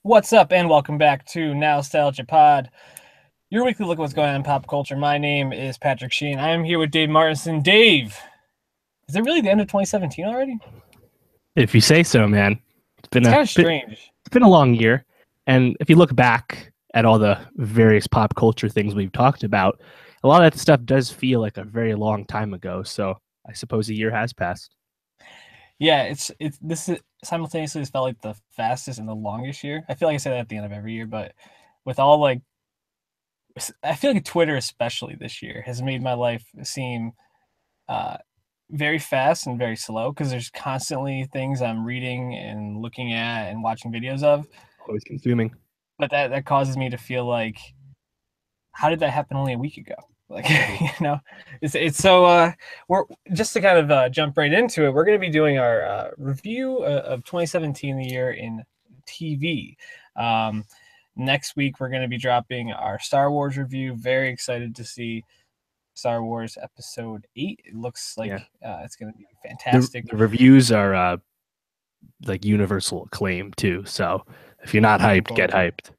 What's up, and welcome back to Nowstalgia Pod, your weekly look at what's going on in pop culture. My name is Patrick Sheen. I am here with Dave Martinson. Dave, is it really the end of 2017 already? If you say so, man. It's kind of strange. It's been a long year, and if you look back at all the various pop culture things we've talked about, a lot of that stuff does feel like a very long time ago. So I suppose a year has passed. Yeah, this is simultaneously has felt like the fastest and the longest year. I feel like I say that at the end of every year, but with all I feel like Twitter especially this year has made my life seem very fast and very slow because there's constantly things I'm reading and looking at and watching videos of. Always consuming. But that causes me to feel like, how did that happen only a week ago? Like, it's so we're just to kind of jump right into it. We're going to be doing our review of 2017, the year in TV. Next week, we're going to be dropping our Star Wars review. Very excited to see Star Wars Episode 8. It looks like it's going to be fantastic. The reviews are like universal acclaim too. So if you're not hyped, get hyped.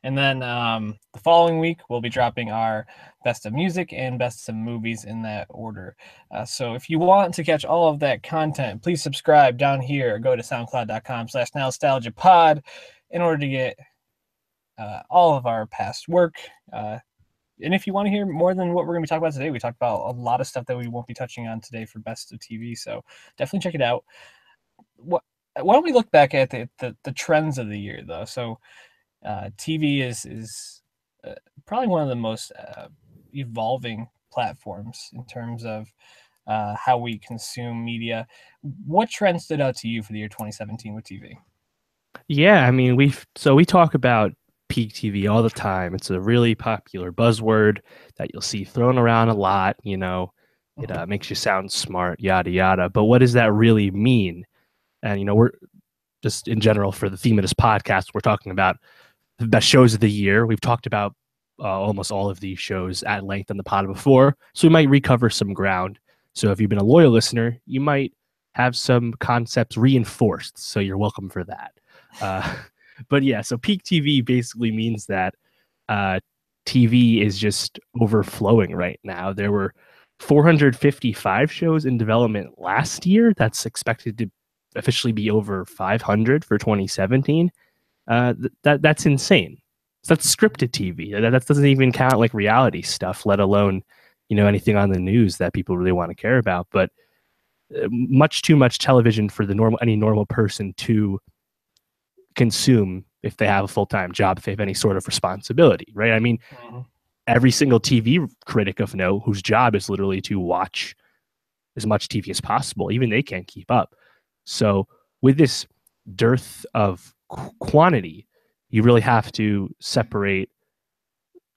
And then the following week, we'll be dropping our best of music and best of movies in that order. So if you want to catch all of that content, please subscribe down here. Go to soundcloud.com/nostalgiapod in order to get all of our past work. And if you want to hear more than what we're going to be talking about today, we talked about a lot of stuff that we won't be touching on today for best of TV. So definitely check it out. Why don't we look back at the trends of the year, though? So TV is probably one of the most evolving platforms in terms of how we consume media. What trend stood out to you for the year 2017 with TV? Yeah, I mean, we talk about peak TV all the time. It's a really popular buzzword that you'll see thrown around a lot. It makes you sound smart, yada yada. But what does that really mean? And we're just in general for the theme of this podcast, we're talking about the best shows of the year. We've talked about almost all of these shows at length on the pod before, so we might recover some ground. So if you've been a loyal listener, you might have some concepts reinforced. So you're welcome for that. But yeah, so peak TV basically means that TV is just overflowing right now. There were 455 shows in development last year. That's expected to officially be over 500 for 2017. That's insane. So that's scripted TV. That doesn't even count like reality stuff, let alone anything on the news that people really want to care about. But much too much television for any normal person to consume if they have a full-time job, if they have any sort of responsibility, right? I mean, every single TV critic of note whose job is literally to watch as much TV as possible, even they can't keep up. So with this dearth of quantity, you really have to separate,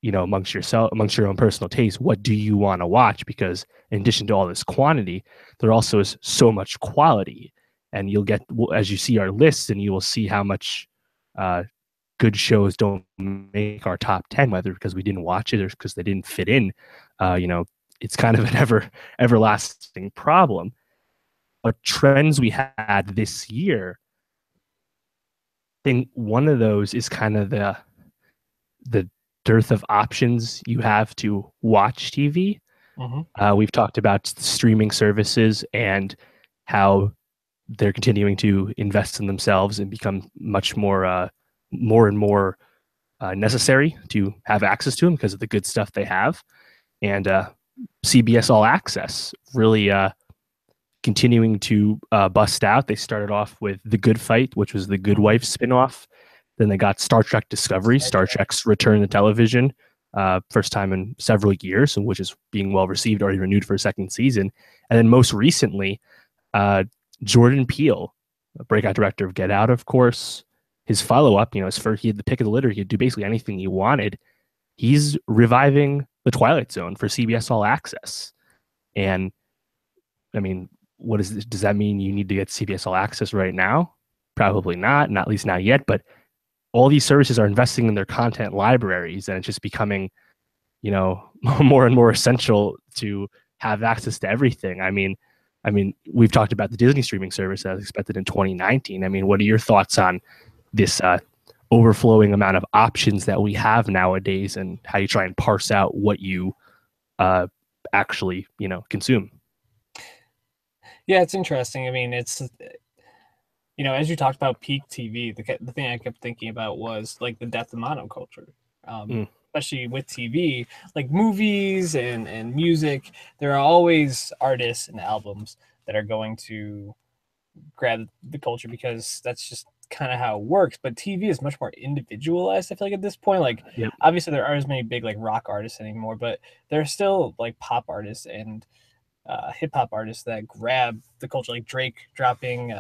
amongst your own personal taste, what do you want to watch? Because in addition to all this quantity, there also is so much quality. And you'll get, as you see our lists, and you will see how much good shows don't make our top 10, whether because we didn't watch it or because they didn't fit in. It's kind of an everlasting problem. But trends we had this year, I think one of those is kind of the dearth of options you have to watch TV. We've talked about streaming services and how they're continuing to invest in themselves and become much more and more necessary to have access to them because of the good stuff they have. And CBS All Access really continuing to bust out. They started off with The Good Fight, which was the Good Wife spinoff. Then they got Star Trek Discovery, Star Trek's return to television, first time in several years, which is being well received, already renewed for a second season. And then most recently, Jordan Peele, a breakout director of Get Out, of course, his follow-up, his first, he had the pick of the litter. He could do basically anything he wanted. He's reviving The Twilight Zone for CBS All Access. And I mean, does that mean you need to get CBS All Access right now? Probably not at least not yet, but all these services are investing in their content libraries, and it's just becoming, more and more essential to have access to everything. I mean, we've talked about the Disney streaming service as expected in 2019. I mean, what are your thoughts on this overflowing amount of options that we have nowadays, and how you try and parse out what you actually, consume. Yeah, it's interesting. I mean, it's as you talked about peak TV, the thing I kept thinking about was like the death of monoculture. Mm. Especially with TV, like movies and music, there are always artists and albums that are going to grab the culture because that's just kind of how it works. But TV is much more individualized, I feel like, at this point. Like, Yep. obviously there aren't as many big like rock artists anymore, but there's still like pop artists and hip hop artists that grab the culture, like Drake dropping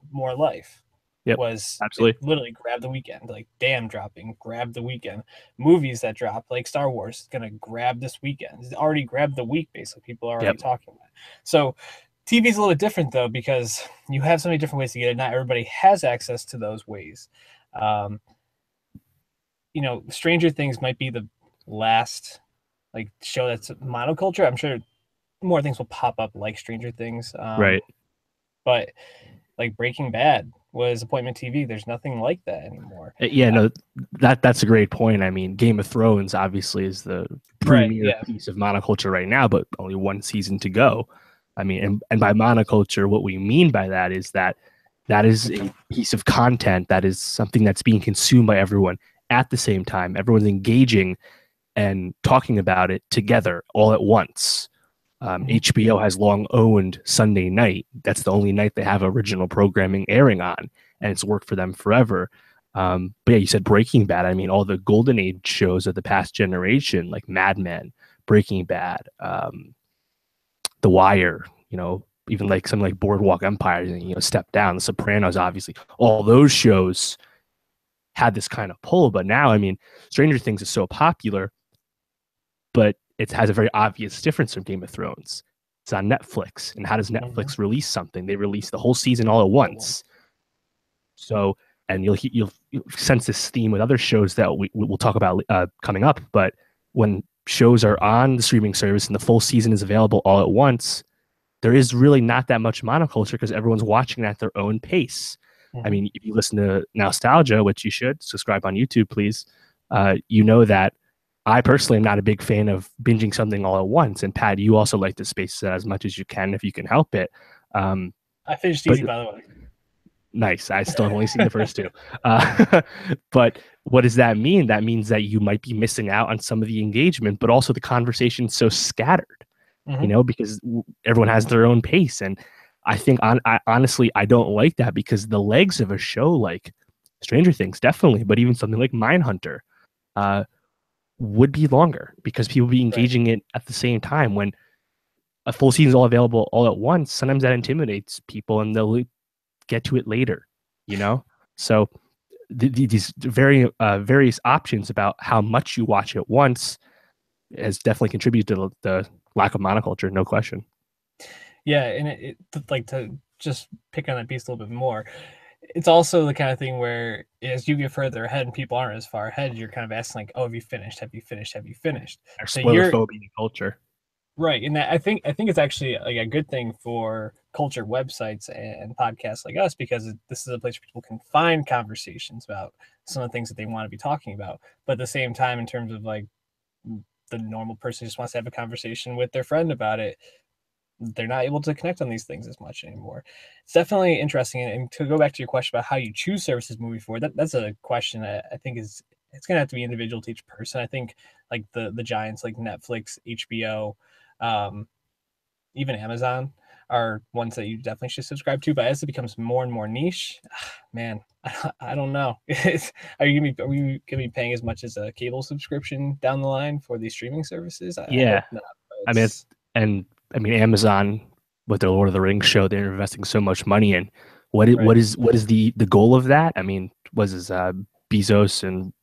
More Life. Yep. Was it Absolutely. literally grab the weekend, like Damn dropping, grab the weekend. Movies that drop, like Star Wars, gonna grab this weekend. It's already grabbed the week, basically. People are already Yep. talking about it. So TV is a little bit different though, because you have so many different ways to get it. Not everybody has access to those ways. Stranger Things might be the last like show that's monoculture. I'm sure more things will pop up like Stranger Things. Right. But like Breaking Bad was appointment TV. There's nothing like that anymore. Yeah, no, that's a great point. I mean, Game of Thrones obviously is the Right. premier Yeah. piece of monoculture right now, but only one season to go. I mean, and by monoculture, what we mean by that is that is a piece of content that is something that's being consumed by everyone at the same time. Everyone's engaging and talking about it together all at once. HBO has long owned Sunday night. That's the only night they have original programming airing on, and it's worked for them forever. But yeah, you said Breaking Bad. I mean, all the golden age shows of the past generation, like Mad Men, Breaking Bad, The Wire, even like something like Boardwalk Empire, Step Down, The Sopranos, obviously. All those shows had this kind of pull. But now, I mean, Stranger Things is so popular, but it has a very obvious difference from Game of Thrones. It's on Netflix. And how does Netflix release something? They release the whole season all at once. So, and you'll sense this theme with other shows that we'll talk about coming up. But when shows are on the streaming service and the full season is available all at once, there is really not that much monoculture because everyone's watching at their own pace. I mean, if you listen to Nowstalgia, which you should subscribe on YouTube, please, you know that I personally am not a big fan of binging something all at once. And Pat, you also like to space it as much as you can if you can help it. I finished easy, by the way. Nice. I still have only seen the first two. But what does that mean? That means that you might be missing out on some of the engagement, but also the conversation's so scattered, because everyone has their own pace. And I think, honestly, I don't like that because the legs of a show like Stranger Things, definitely, but even something like Mindhunter would be longer because people be engaging it at the same time. When a full season is all available all at once, sometimes that intimidates people and they'll get to it later, So these various options about how much you watch at once has definitely contributed to the lack of monoculture, no question. Yeah, and it like, to just pick on that piece a little bit more, it's also the kind of thing where as you get further ahead and people aren't as far ahead, you're kind of asking like, oh, have you finished? Have you finished? Have you finished? Our So spoiler phobia culture. Right, and I think it's actually like a good thing for culture websites and podcasts like us, because this is a place where people can find conversations about some of the things that they want to be talking about. But at the same time, in terms of like the normal person who just wants to have a conversation with their friend about it, they're not able to connect on these things as much anymore. It's definitely interesting. And to go back to your question about how you choose services moving forward, that's a question that I think it's going to have to be individual to each person. I think like the giants like Netflix, HBO, even Amazon are ones that you definitely should subscribe to. But as it becomes more and more niche, man, I don't know. Are we gonna be paying as much as a cable subscription down the line for these streaming services? I hope not. I mean, Amazon with their Lord of the Rings show, they're investing so much money in. What is the goal of that? I mean, Bezos and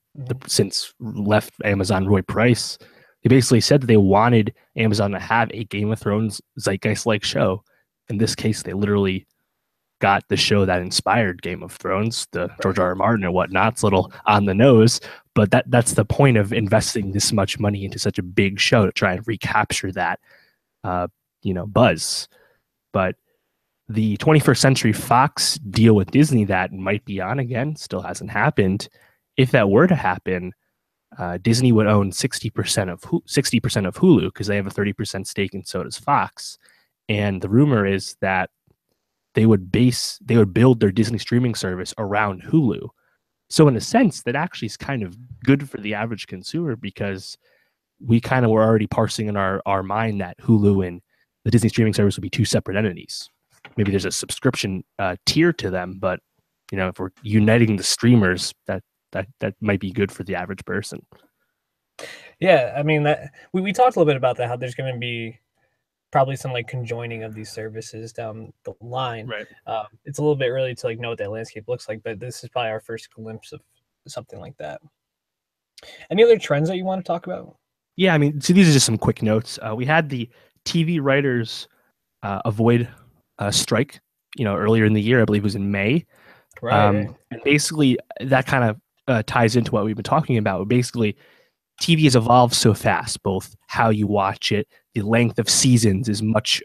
since left Amazon, Roy Price, they basically said that they wanted Amazon to have a Game of Thrones zeitgeist-like show. In this case, they literally got the show that inspired Game of Thrones, the George R.R. Martin and whatnot. It's a little on the nose, but that's the point of investing this much money into such a big show, to try and recapture that, buzz. But the 21st Century Fox deal with Disney that might be on again still hasn't happened. if that were to happen, Disney would own 60% of 60% of Hulu because they have a 30% stake, and so does Fox. And the rumor is that they would build their Disney streaming service around Hulu. So in a sense, that actually is kind of good for the average consumer because we kind of were already parsing in our mind that Hulu and the Disney streaming service would be two separate entities. Maybe there's a subscription tier to them, but if we're uniting the streamers, that might be good for the average person. Yeah, I mean that we talked a little bit about that, how there's going to be probably some like conjoining of these services down the line. Right. It's a little bit early to like know what that landscape looks like, but this is probably our first glimpse of something like that. Any other trends that you want to talk about? Yeah, I mean, so these are just some quick notes. We had the TV writers avoid a strike, earlier in the year. I believe it was in May. Right. And basically, that kind of ties into what we've been talking about. Basically, TV has evolved so fast, both how you watch it, the length of seasons is much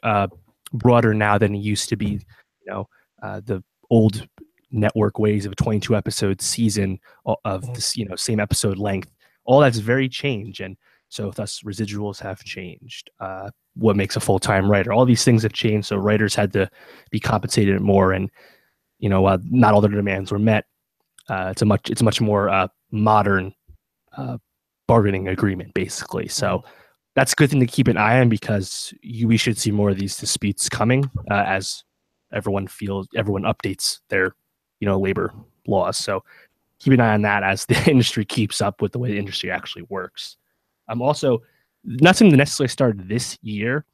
broader now than it used to be. The old network ways of a 22 episode season of this, same episode length. All that's very changed, and so thus residuals have changed. What makes a full time writer? All these things have changed, so writers had to be compensated more, and not all their demands were met. It's a much more modern bargaining agreement, basically. So that's a good thing to keep an eye on because we should see more of these disputes coming as everyone updates their labor laws. So keep an eye on that as the industry keeps up with the way the industry actually works. Also, nothing that necessarily started this year,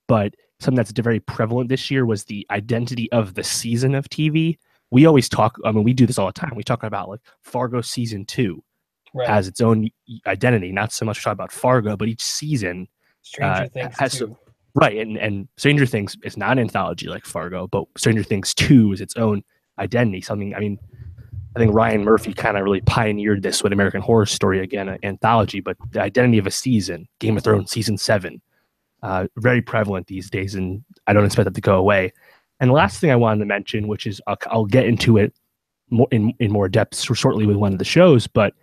but something that's very prevalent this year was the identity of the season of TV. We always talk, we do this all the time. We talk about like Fargo season 2 has its own identity. Not so much talk about Fargo, but each season Stranger Things has too. Right, and Stranger Things is not an anthology like Fargo, but Stranger Things 2 is its own identity. I think Ryan Murphy kind of really pioneered this with American Horror Story, again, an anthology, but the identity of a season, Game of Thrones season 7, very prevalent these days, and I don't expect that to go away. And the last thing I wanted to mention, which is I'll get into it more in more depth shortly with one of the shows, but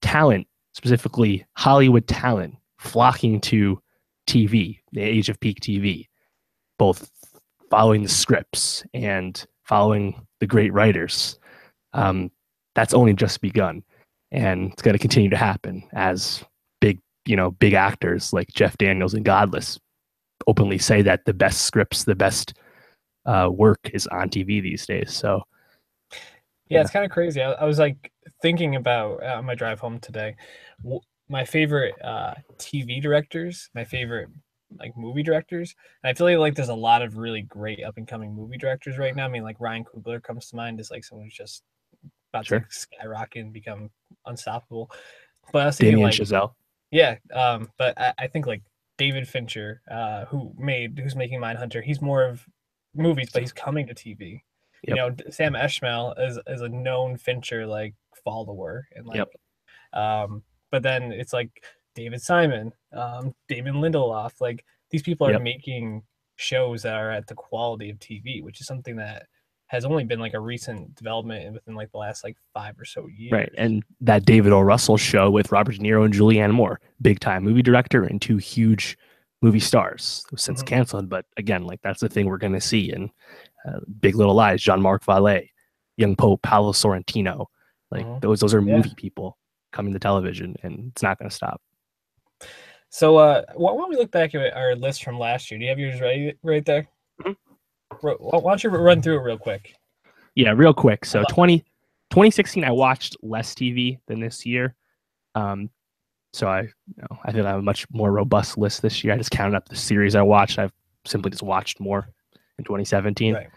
talent, specifically Hollywood talent, flocking to TV, the age of peak TV, both following the scripts and following the great writers. That's only just begun, and it's going to continue to happen as big actors like Jeff Daniels and Godless openly say that the best scripts, the best work is on TV these days. So yeah, it's kind of crazy. I was like thinking about on my drive home today, my favorite TV directors, my favorite like movie directors. And I feel like there's a lot of really great up and coming movie directors right now. I mean, like Ryan Coogler comes to mind as like someone who's just about to skyrocket and become unstoppable. But I was thinking Damien like Chazelle. Yeah, but I think like David Fincher, who's making Mindhunter, he's more of movies, but he's coming to TV. Yep. Sam Esmail is a known Fincher like follower, and like, but then it's like David Simon, Damon Lindelof, like these people are making shows that are at the quality of TV, which is something that has only been like a recent development within like the last like 5 or so years. Right. And that David O. Russell show with Robert De Niro and Julianne Moore, big time movie director and two huge movie stars, since canceled. But again, like that's the thing we're going to see in Big Little Lies, Jean-Marc Vallée, Young Pope, Paolo Sorrentino. Like those are movie people coming to television, and it's not going to stop. So why don't we look back at our list from last year? Do you have yours right there? Why don't you run through it real quick? Yeah, real quick. So 2016, I watched less TV than this year. So I think I have a much more robust list this year. I just counted up the series I watched. I've simply just watched more in 2017. Right.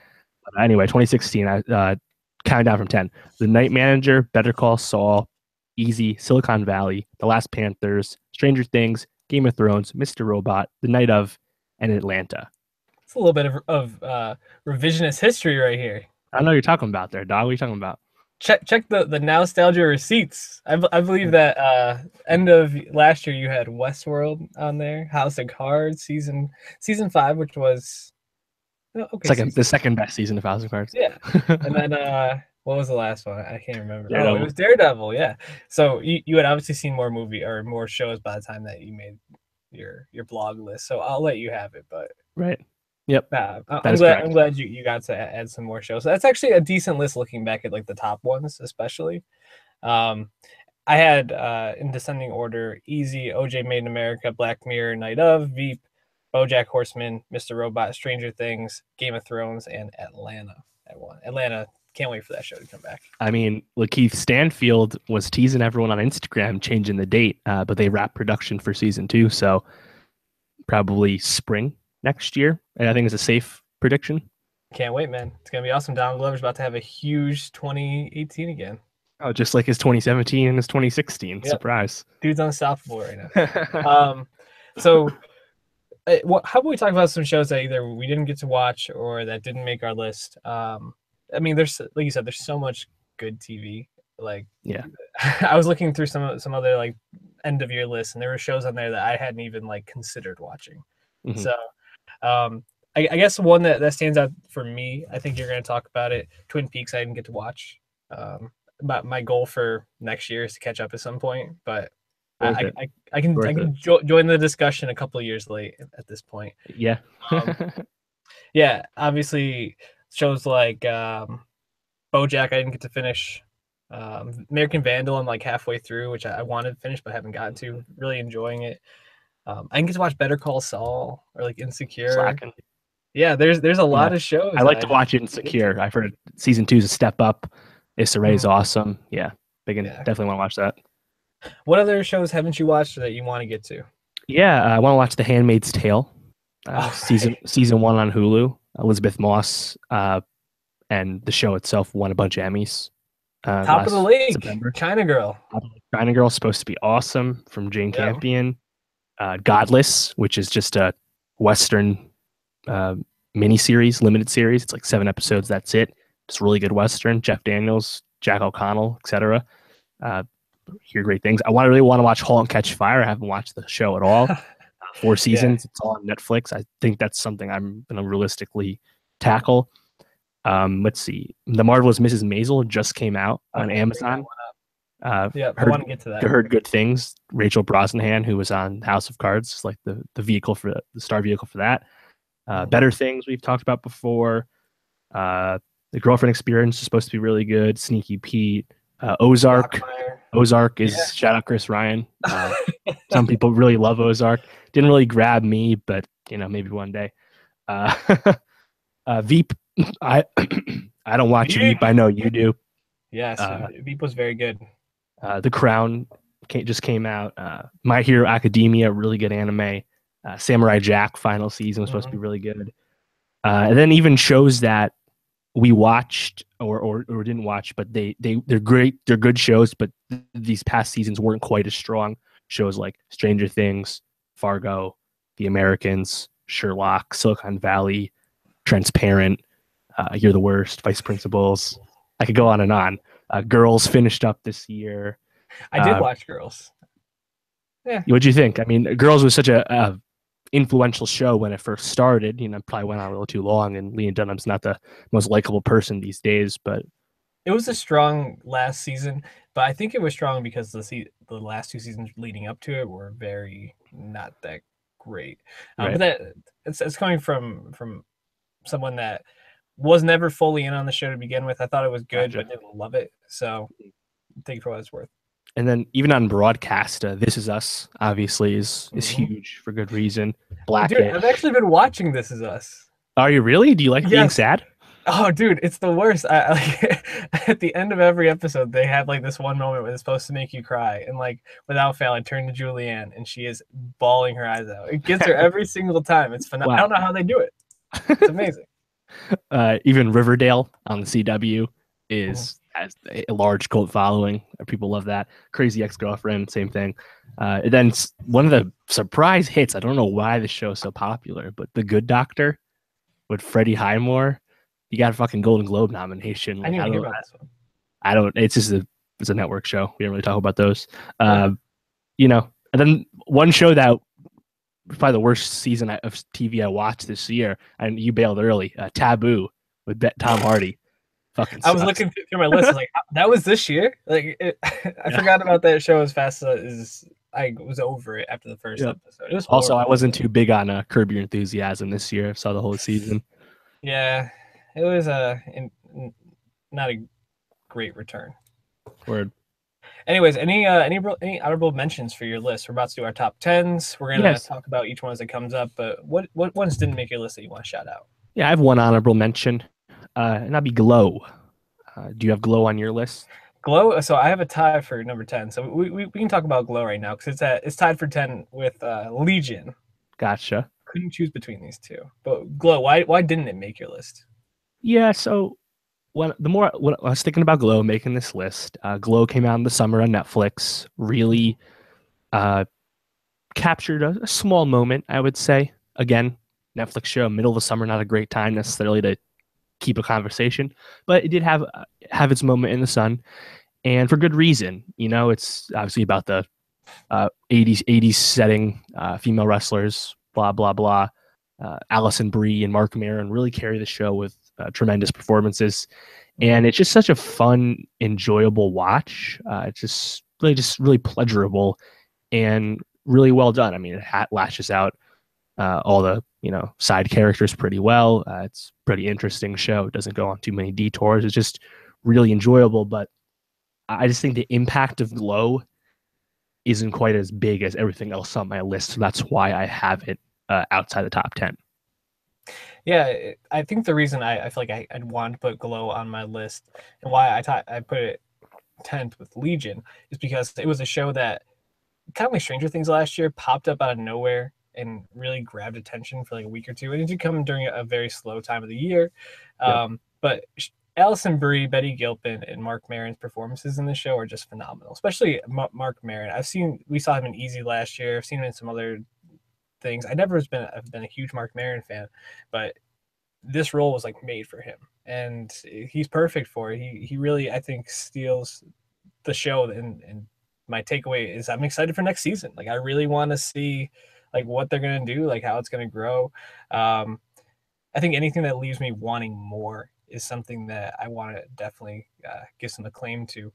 But anyway, 2016, I counted down from 10. The Night Manager, Better Call Saul, Easy, Silicon Valley, The Last Panthers, Stranger Things, Game of Thrones, Mr. Robot, The Night of, and Atlanta. It's a little bit of revisionist history right here. I don't know what you're talking about there, dog. What are you talking about? Check the Nowstalgia receipts. I believe that end of last year you had Westworld on there, House of Cards season 5, which was the second best season of House of Cards. Yeah, and then What was the last one? I can't remember. Oh, it Daredevil. was Daredevil. Yeah. So you had obviously seen more movie or more shows by the time that you made your blog list. So I'll let you have it. But Right. Yep. That I'm is glad I'm correct. glad you got to add some more shows. That's actually a decent list looking back at like the top ones, especially. Um, I had in descending order: Easy, OJ Made in America, Black Mirror, Night of, Veep, BoJack Horseman, Mr. Robot, Stranger Things, Game of Thrones, and Atlanta. At one. Atlanta, can't wait for that show to come back. I mean, Lakeith Stanfield was teasing everyone on Instagram, changing the date, but they wrapped production for season 2, so probably spring next year. And I think it's a safe prediction. Can't wait, man. It's gonna be awesome. Donald Glover's about to have a huge 2018 again. Oh, just like his 2017 and his 2016. Yep. Surprise. Dude's unstoppable right now. So how about we talk about some shows that either we didn't get to watch or that didn't make our list? I mean, there's like you said, there's so much good TV. Like, Yeah. I was looking through some other like end of year lists, and there were shows on there that I hadn't even like considered watching. Mhm. So, I guess one that stands out for me, I think you're going to talk about it. Twin Peaks, I didn't get to watch. My goal for next year is to catch up at some point, but Worth it. I can Worth it. join the discussion a couple of years late at this point. Yeah. Yeah, obviously shows like BoJack I didn't get to finish. American Vandal I'm like halfway through, which I wanted to finish but haven't gotten to. Really enjoying it. I didn't get to watch Better Call Saul or like Insecure. Slacking. Yeah, there's a lot of shows. I like to watch Insecure. I've heard season 2 is a step up. Issa Rae is awesome. Yeah, definitely want to watch that. What other shows haven't you watched that you want to get to? Yeah, I want to watch The Handmaid's Tale, season 1 on Hulu. Elizabeth Moss and the show itself won a bunch of Emmys. Top of the league, September. China Girl. China Girl is supposed to be awesome from Jane Campion. Godless, which is just a Western miniseries, limited series. It's like 7 episodes. That's it. It's really good Western. Jeff Daniels, Jack O'Connell, etc. Hear great things. I really want to watch *Halt and Catch Fire*. I haven't watched the show at all. 4 seasons. It's all on Netflix. I think that's something I'm going to realistically tackle. Let's see. The Marvelous Mrs. Maisel just came out on Amazon. I want to get to that. Heard good things. Rachel Brosnahan, who was on House of Cards, is like the vehicle for the star vehicle for that. Better Things we've talked about before. The Girlfriend Experience is supposed to be really good. Sneaky Pete. Ozark. Ozark is shout out Chris Ryan. Some people really love Ozark. Didn't really grab me, but maybe one day. Veep. I don't watch Veep. I know you do. Yes, Veep was very good. The Crown just came out. My Hero Academia, really good anime. Samurai Jack final season was supposed to be really good. And then even shows that we watched or didn't watch, but they're great. They're good shows, but these past seasons weren't quite as strong. Shows like Stranger Things, Fargo, The Americans, Sherlock, Silicon Valley, Transparent, You're the Worst, Vice Principals. I could go on and on. Girls finished up this year. I did watch Girls. Yeah. What'd you think? I mean, Girls was such a influential show when it first started. Probably went on a little too long, and Lena Dunham's not the most likable person these days. But it was a strong last season. But I think it was strong because the last 2 seasons leading up to it were very not that great. Right. But it's coming from someone that was never fully in on the show to begin with. I thought it was good, but didn't love it. So take it for what it's worth. And then even on broadcast, This Is Us obviously is huge for good reason. Dude, I've actually been watching This Is Us. Are you really? Do you like being sad? Oh, dude, it's the worst. I at the end of every episode, they have like this one moment where it's supposed to make you cry, and like without fail, I turn to Julianne, and she is bawling her eyes out. It gets her every single time. It's phenomenal. Wow. I don't know how they do it. It's amazing. Even Riverdale on the CW has a large cult following. People love that. Crazy Ex-Girlfriend, same thing. And then one of the surprise hits, I don't know why the show is so popular, but The Good Doctor with Freddie Highmore, he got a fucking Golden Globe nomination. I didn't even hear about this one. I don't. It's just it's a network show. We don't really talk about those. And then one show that probably the worst season of TV I watched this year, and you bailed early. Taboo with Tom Hardy. Fucking I was sucks. looking through my list. I was like, that was this year. Like, I Yeah. forgot about that show as fast as I was over it after the first Yep. episode. It was Also, I horrible. wasn't too big on Curb Your Enthusiasm this year. Saw the whole season. Yeah, it was not a great return. Word. Anyways, any honorable mentions for your list? We're about to do our top tens. We're gonna Yes. talk about each one as it comes up. But what ones didn't make your list that you want to shout out? Yeah, I have one honorable mention, and that'd be Glow. Do you have Glow on your list? Glow. So I have a tie for number 10. So we can talk about Glow right now because it's tied for 10 with Legion. Gotcha. Couldn't choose between these two. But Glow, why didn't it make your list? Yeah, so when I was thinking about Glow making this list, Glow came out in the summer on Netflix. Really uh, captured a small moment, I would say. Again, Netflix show, middle of the summer, not a great time necessarily to keep a conversation, but it did have its moment in the sun, and for good reason. You know, it's obviously about the 80s setting, female wrestlers, blah blah blah. Allison Brie and Mark Maron really carry the show with tremendous performances, and it's just such a fun, enjoyable watch. It's just really pleasurable and really well done. I mean, it lashes out all the side characters pretty well. It's a pretty interesting show. It doesn't go on too many detours. It's just really enjoyable. But I just think the impact of Glow isn't quite as big as everything else on my list. So that's why I have it outside the top 10. Yeah, I think the reason I feel like I'd want to put Glow on my list and why I put it 10th with Legion is because it was a show that kind of like Stranger Things last year popped up out of nowhere and really grabbed attention for like a week or two. And it did come during a very slow time of the year. Yep. But Alison Brie, Betty Gilpin, and Mark Maron's performances in the show are just phenomenal, especially Mark Maron. We saw him in Easy last year. I've seen him in some other things. I've been a huge Mark Maron fan, but this role was like made for him, and he's perfect for it. He really, I think, steals the show. And my takeaway is I'm excited for next season. Like I really want to see like what they're gonna do, like how it's gonna grow. I think anything that leaves me wanting more is something that I want to definitely give some acclaim to.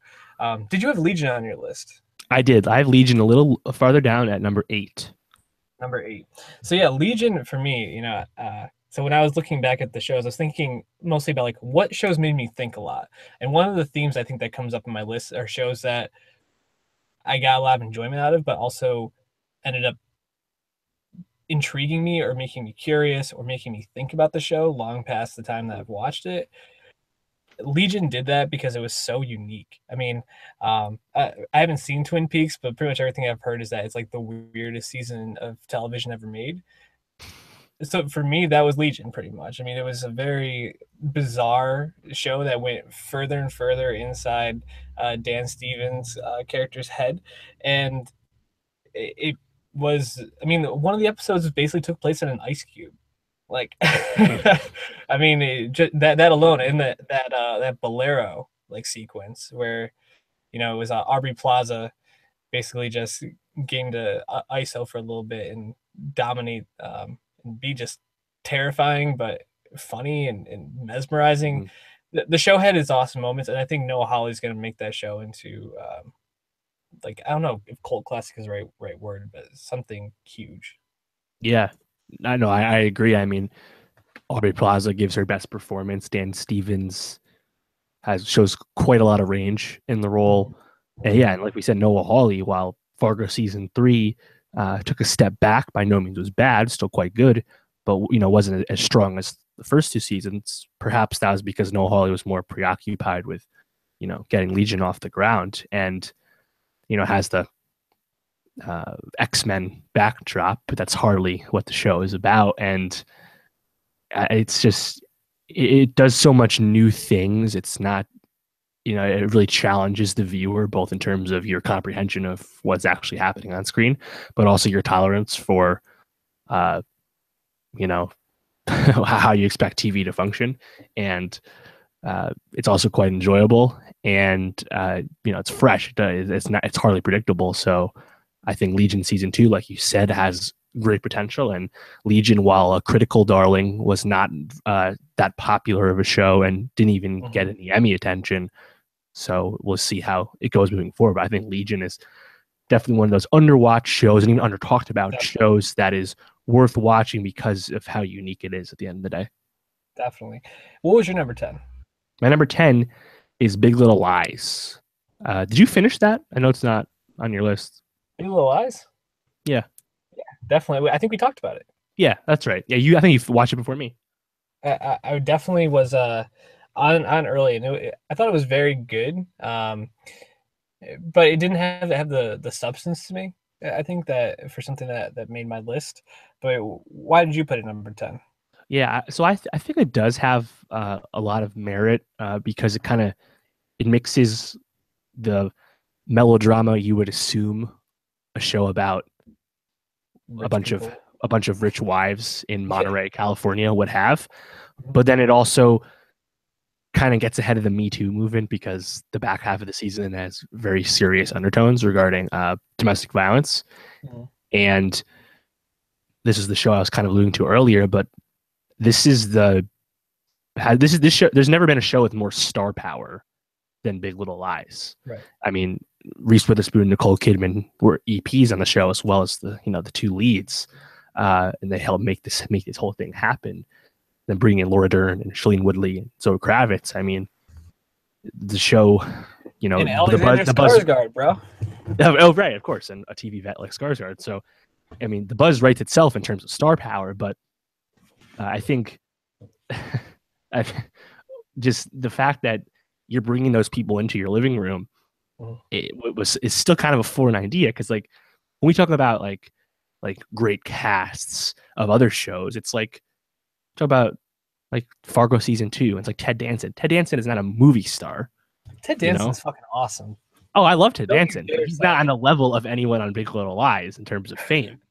Did you have Legion on your list? I did. I have Legion a little farther down at number 8. Number 8. So yeah, Legion for me, so when I was looking back at the shows, I was thinking mostly about like what shows made me think a lot. And one of the themes I think that comes up in my list are shows that I got a lot of enjoyment out of, but also ended up intriguing me or making me curious or making me think about the show long past the time that I've watched it. Legion did that because it was so unique. I mean, I haven't seen Twin Peaks, but pretty much everything I've heard is that it's like the weirdest season of television ever made. So for me, that was Legion pretty much. I mean, it was a very bizarre show that went further and further inside Dan Stevens' character's head. And it was, I mean, one of the episodes basically took place in an ice cube. Like, I mean, that alone, and that bolero like sequence where it was Aubrey Plaza basically just getting to ISO for a little bit and dominate and be just terrifying but funny and mesmerizing. Mm. The show had its awesome moments, and I think Noah Hawley's going to make that show into like I don't know if cult classic is the right word, but something huge. Yeah, I know. I agree. I mean, Aubrey Plaza gives her best performance. Dan Stevens shows quite a lot of range in the role. And yeah, and like we said, Noah Hawley, while Fargo season 3 took a step back, by no means was bad, still quite good, but wasn't as strong as the first 2 seasons. Perhaps that was because Noah Hawley was more preoccupied with getting Legion off the ground, and has the X-Men backdrop, but that's hardly what the show is about. And it's just it does so much new things. It's not it really challenges the viewer, both in terms of your comprehension of what's actually happening on screen, but also your tolerance for you know how you expect TV to function. And it's also quite enjoyable, and it's fresh. It's hardly predictable. So I think Legion season 2, like you said, has great potential. And Legion, while a critical darling, was not that popular of a show and didn't even get any Emmy attention. So we'll see how it goes moving forward. But I think Legion is definitely one of those underwatched shows and even under talked about shows that is worth watching because of how unique it is at the end of the day. Definitely. What was your number 10? My number 10 is Big Little Lies. Did you finish that? I know it's not on your list. Big Little Lies? Yeah. Yeah, definitely. I think we talked about it. Yeah, that's right. Yeah, I think you've watched it before me. I definitely was on early, and I thought it was very good. But it didn't have the substance to me. I think that for something that made my list. But why did you put it number 10? Yeah, so I think it does have a lot of merit because it mixes the melodrama you would assume a show about a Rich bunch people. of rich wives in Monterey, California would have, Mhm. but then it also kind of gets ahead of the Me Too movement because the back half of the season has very serious undertones regarding domestic violence, Mhm. and this is the show I was kind of alluding to earlier, but this is this show. There's never been a show with more star power than Big Little Lies. Right. I mean, Reese Witherspoon and Nicole Kidman were EPs on the show as well as the two leads, and they helped make this whole thing happen. Then bring in Laura Dern and Shailene Woodley and Zoe Kravitz. I mean, the show, And the Alexander buzz. Skarsgård, bro. Oh, right, of course, and a TV vet like Skarsgård. So, I mean, the buzz writes itself in terms of star power, but I think I, just the fact that you're bringing those people into your living room, it's still kind of a foreign idea because like when we talk about like great casts of other shows, it's like talk about like Fargo season 2. It's like Ted Danson. Ted Danson is not a movie star, Ted you Danson know. is fucking awesome. Oh, I love Ted Don't you Danson, but dare he's say not on it. the level of anyone on Big Little Lies in terms of fame.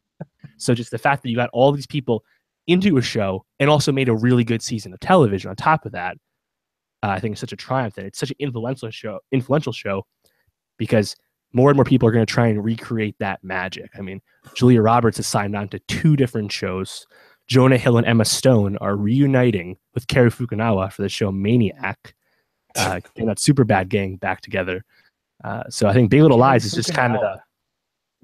So just the fact that you got all these people into a show and also made a really good season of television on top of that, I think is such a triumph. And it's such an influential show because more and more people are going to try and recreate that magic. I mean, Julia Roberts has signed on to 2 different shows. Jonah Hill and Emma Stone are reuniting with Cary Fukunawa for the show Maniac, getting that super bad gang back together. So I think Big Little Lies is just kind of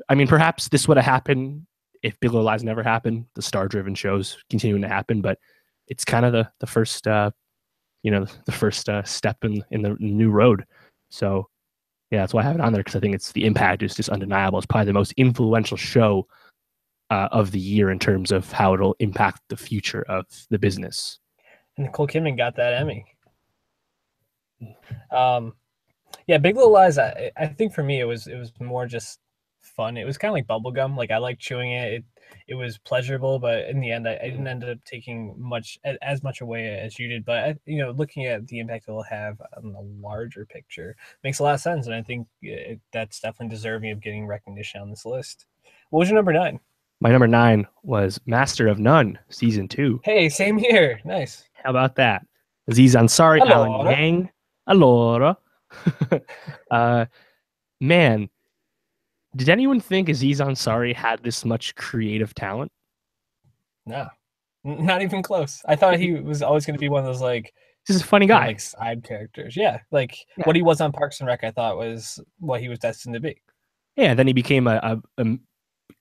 I mean, perhaps this would have happened if Big Little Lies never happened, the star-driven shows continuing to happen, but it's kind of the first, the first step in the new road. So yeah, that's why I have it on there because I think the impact is just undeniable. It's probably the most influential show of the year in terms of how it'll impact the future of the business. And Nicole Kidman got that Emmy. Yeah, Big Little Lies. I think for me it was more just fun. It was kind of like bubblegum. Like I liked chewing it. It was pleasurable, but in the end, I didn't end up taking as much away as you did. But looking at the impact it'll have on the larger picture makes a lot of sense, and I think that's definitely deserving of getting recognition on this list. What was your number 9? My number 9 was Master of None, season 2. Hey, same here. Nice. How about that? Aziz Ansari, Alan Allora. Yang, Allora. Man, did anyone think Aziz Ansari had this much creative talent? No, not even close. I thought he was always going to be one of those like This is a funny kind of guy. like side characters. Yeah, like what he was on Parks and Rec, I thought was what he was destined to be. Yeah, and then he became a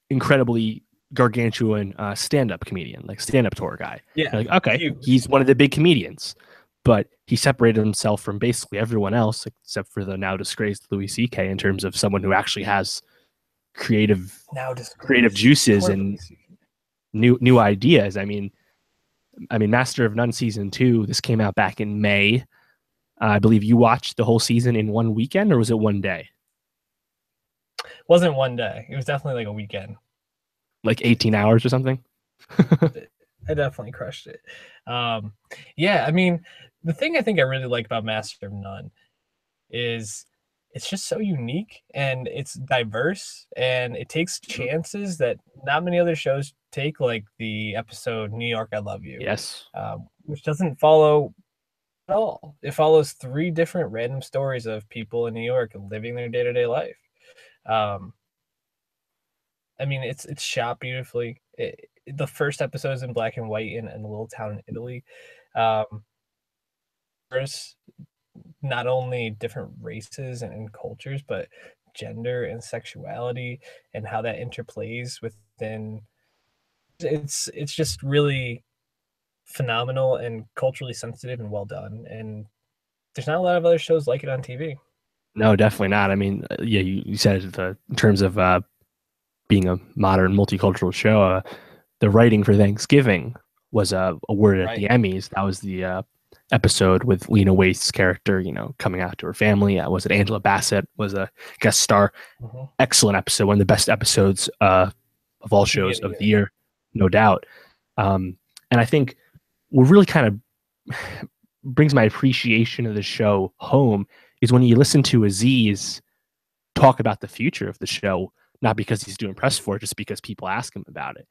incredibly gargantuan stand-up comedian, like stand-up tour guy. Yeah, like okay, huge. He's one of the big comedians, but he separated himself from basically everyone else except for the now disgraced Louis C.K. in terms of someone who actually has creative juices and new ideas. I mean, Master of None season 2. This came out back in May. I believe you watched the whole season in one weekend, or was it one day? Wasn't one day. It was definitely like a weekend. Like 18 hours or something? I definitely crushed it. Yeah, I mean, the thing I think I really like about Master of None is it's just so unique and it's diverse and it takes chances that not many other shows take, like the episode New York, I Love You. Yes. Which doesn't follow at all. It follows 3 different random stories of people in New York living their day-to-day life. I mean, it's shot beautifully. The first episode is in black and white in a little town in Italy. Um, there's not only different races and cultures, but gender and sexuality and how that interplays within. It's just really phenomenal and culturally sensitive and well done. And there's not a lot of other shows like it on TV. No, definitely not. I mean, yeah, you said it, in terms of being a modern multicultural show, the writing for Thanksgiving was awarded at the Right. Emmys. That was the episode with Lena Waithe's character, coming out to her family. Was it Angela Bassett was a guest star? Mm-hmm. Excellent episode, one of the best episodes of all shows of the year, no doubt. And I think what really kind of brings my appreciation of the show home is when you listen to Aziz talk about the future of the show, not because he's doing press for it, just because people ask him about it.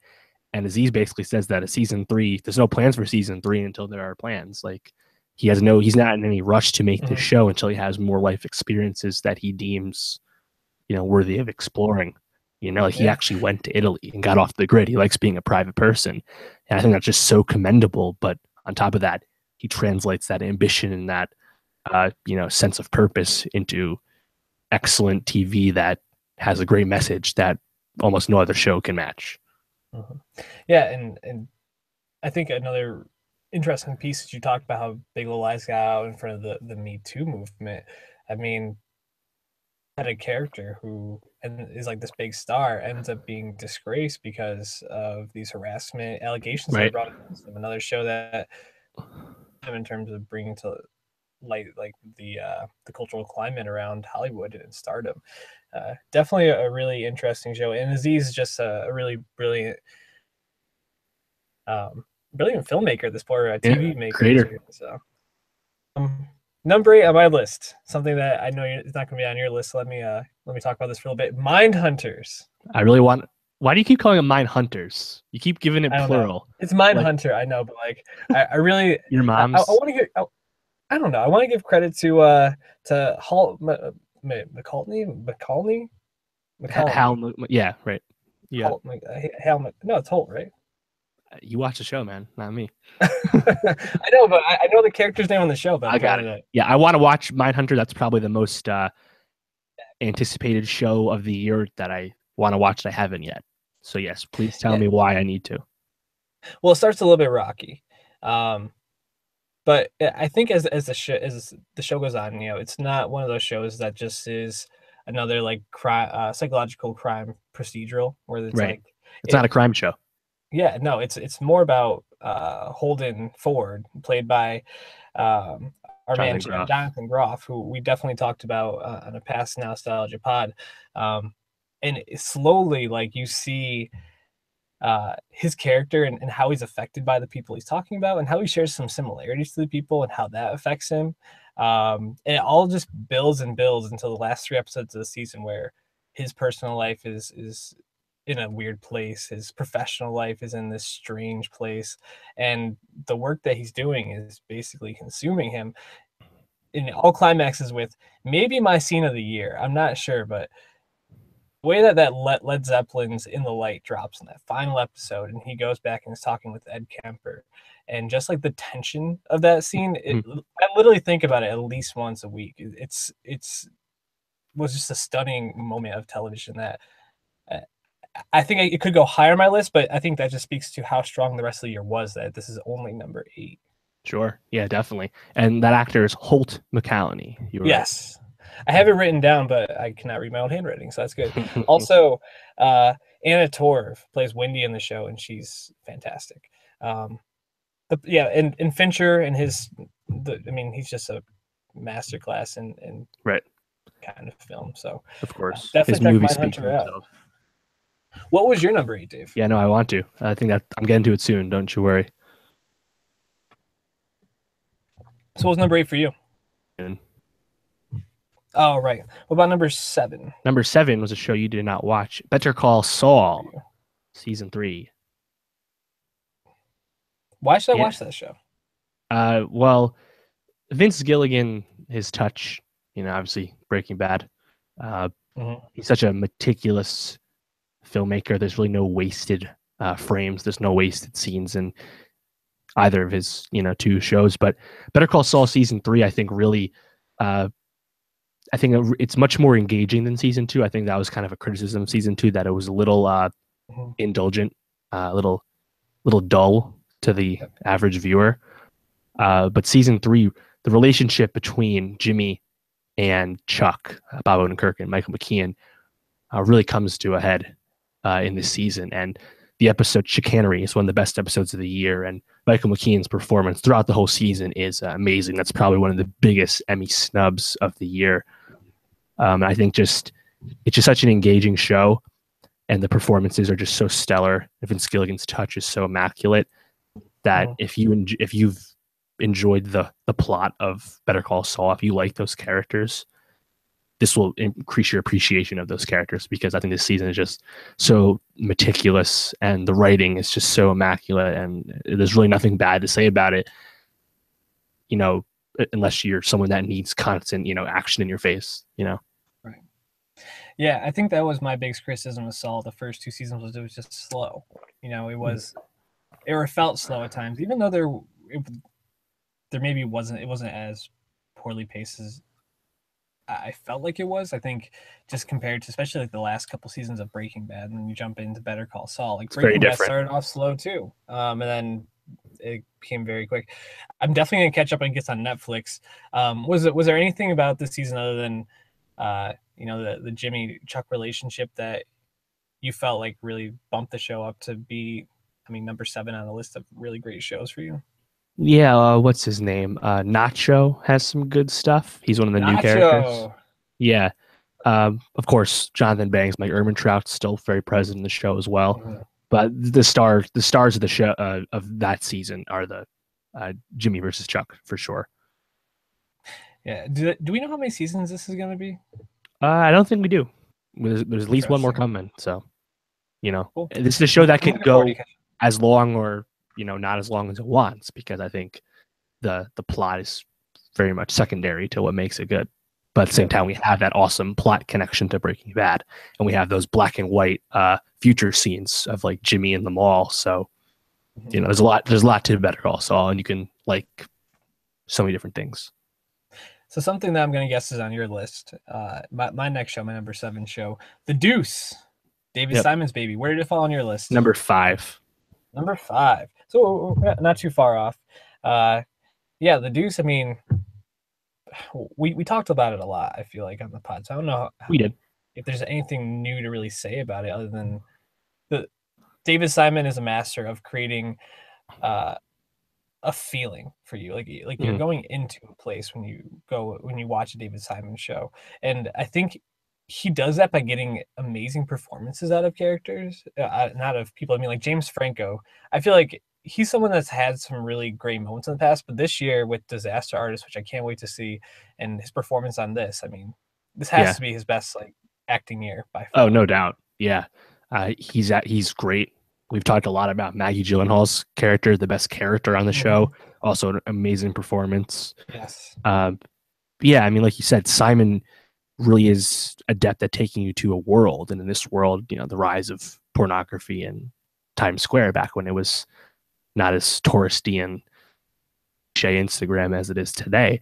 And Aziz basically says that a season 3, there's no plans for season 3 until there are plans. Like he's not in any rush to make this show until he has more life experiences that he deems, worthy of exploring. Like he actually went to Italy and got off the grid. He likes being a private person. And I think that's just so commendable. But on top of that, he translates that ambition and that, sense of purpose into excellent TV that has a great message that almost no other show can match. Mm-hmm. Yeah, and I think another interesting piece that you talked about how Big Little Lies got out in front of the Me Too movement. I mean, had a character who is like this big star ends up being disgraced because of these harassment allegations that are brought against him. Another show that, in terms of bringing to light like the cultural climate around Hollywood and stardom, definitely a really interesting show. And Aziz is just a really brilliant filmmaker, this poor TV maker creator. too. So number 8 on my list, something that I know it's not going to be on your list. Let me talk about this for a little bit. Mind Hunters. I really want. Why do you keep calling them Mind Hunters? You keep giving it plural. Know. It's Mind Hunter, I know, but like I really your mom's. I want to get. I don't know. I want to give credit to Hal McCallney. Hal, yeah, right. Yeah. Hal, no, it's Holt, right? You watch the show, man, not me. I know, but I know the character's name on the show. But I got it. Yeah, I want to watch Mindhunter. That's probably the most anticipated show of the year that I want to watch that I haven't yet. So yes, please tell me why I need to. Well, it starts a little bit rocky, but I think as the show goes on, it's not one of those shows that just is another like psychological crime procedural where it's like it's not a crime show. Yeah, no, it's more about Holden Ford, played by our man Jonathan Groff, who we definitely talked about on a past Nowstalgia pod. And slowly, like, you see his character and how he's affected by the people he's talking about, and how he shares some similarities to the people and how that affects him. And it all just builds and builds until the last 3 episodes of the season, where his personal life is in a weird place. His professional life is in this strange place, and the work that he's doing is basically consuming him. And all climaxes with maybe my scene of the year. I'm not sure, but the way that Led Zeppelin's In the Light drops in that final episode, and he goes back and is talking with Ed Kemper, and just like the tension of that scene, I literally think about it at least once a week. It's was just a stunning moment of television that I think it could go higher on my list, but I think that just speaks to how strong the rest of the year was, that this is only number 8. Sure. Yeah, definitely. And that actor is Holt McCallany. Yes. Right. I have it written down, but I cannot read my own handwriting, so that's good. Also, Anna Torv plays Wendy in the show, and she's fantastic. And Fincher and he's just a masterclass in right kind of film. So of course, definitely check Mindhunter out. What was your number 8, Dave? Yeah, no, I want to. I think that I'm getting to it soon. Don't you worry. So what was number 8 for you? Oh, right. What about number 7? Number 7 was a show you did not watch. Better Call Saul, season 3. Why should I watch that show? Well, Vince Gilligan, his touch, obviously Breaking Bad. He's such a meticulous filmmaker. There's really no wasted frames. There's no wasted scenes in either of his two shows. But Better Call Saul season 3, I think really, I think it's much more engaging than season 2. I think that was kind of a criticism of season 2, that it was a little Mhm. indulgent, a little dull to the Yep. average viewer. But season 3, the relationship between Jimmy and Chuck, Bob Odenkirk and Michael McKean, really comes to a head in this season. And the episode Chicanery is one of the best episodes of the year. And Michael McKean's performance throughout the whole season is amazing. That's probably one of the biggest Emmy snubs of the year. I think it's just such an engaging show, and the performances are just so stellar. Vince Gilligan's touch is so immaculate that Mhm. if you've enjoyed the plot of Better Call Saul, if you like those characters, this will increase your appreciation of those characters, because I think this season is just so meticulous and the writing is just so immaculate, and there's really nothing bad to say about it, you know, unless you're someone that needs constant, action in your face, Right. Yeah, I think that was my biggest criticism of Saul the first 2 seasons, was it was just slow. It felt slow at times, even though there maybe wasn't as poorly paced as I felt like it was. I think just compared to especially like the last couple seasons of Breaking Bad, and then you jump into Better Call Saul. Like It's very Breaking Bad different. started off slow too, and then it became very quick. I'm definitely gonna catch up and get on Netflix. Was there anything about this season other than the Jimmy Chuck relationship that you felt like really bumped the show up to be, I mean, number 7 on the list of really great shows for you? Yeah, what's his name? Nacho has some good stuff. He's one of the new characters. Nacho. Yeah. Of course, Jonathan Banks, Mike Ehrmantraut's still very present in the show as well. Mhm. But the stars of the show of that season are the Jimmy versus Chuck for sure. Yeah. Do we know how many seasons this is going to be? I don't think we do. There's at least one more Interesting. coming. So Cool. this is a show that I'm could looking forward to go catching. as long or not as long as it wants, because I think the plot is very much secondary to what makes it good. But at the same Yep. time, we have that awesome plot connection to Breaking Bad, and we have those black and white future scenes of like Jimmy in the mall. So Mhm. there's a lot to Better Call Saul, and you can like so many different things. So something that I'm going to guess is on your list. My next show, my number 7 show, The Deuce, David Yep. Simon's baby. Where did it fall on your list? Number 5. Number 5. So not too far off. Uh, yeah, The Deuce. I mean, we talked about it a lot. I feel like on the pod. So I don't know We did. if there's anything new to really say about it other than the David Simon is a master of creating uh, a feeling for you. Like you're Mhm. going into a place when you watch a David Simon show, and I think he does that by getting amazing performances out of characters, not of people. I mean, like James Franco. I feel like he's someone that's had some really great moments in the past, but this year with Disaster Artist, which I can't wait to see, and his performance on this, I mean, this has Yeah. to be his best like acting year by Oh, far. no doubt. Yeah. He's great. We've talked a lot about Maggie Gyllenhaal's character, the best character on the show. Mhm. Also, an amazing performance. Yes. Um, yeah, I mean, like you said, Simon really is adept at taking you to a world, and in this world, the rise of pornography in Times Square back when it was not as touristy and cliche Instagram as it is today.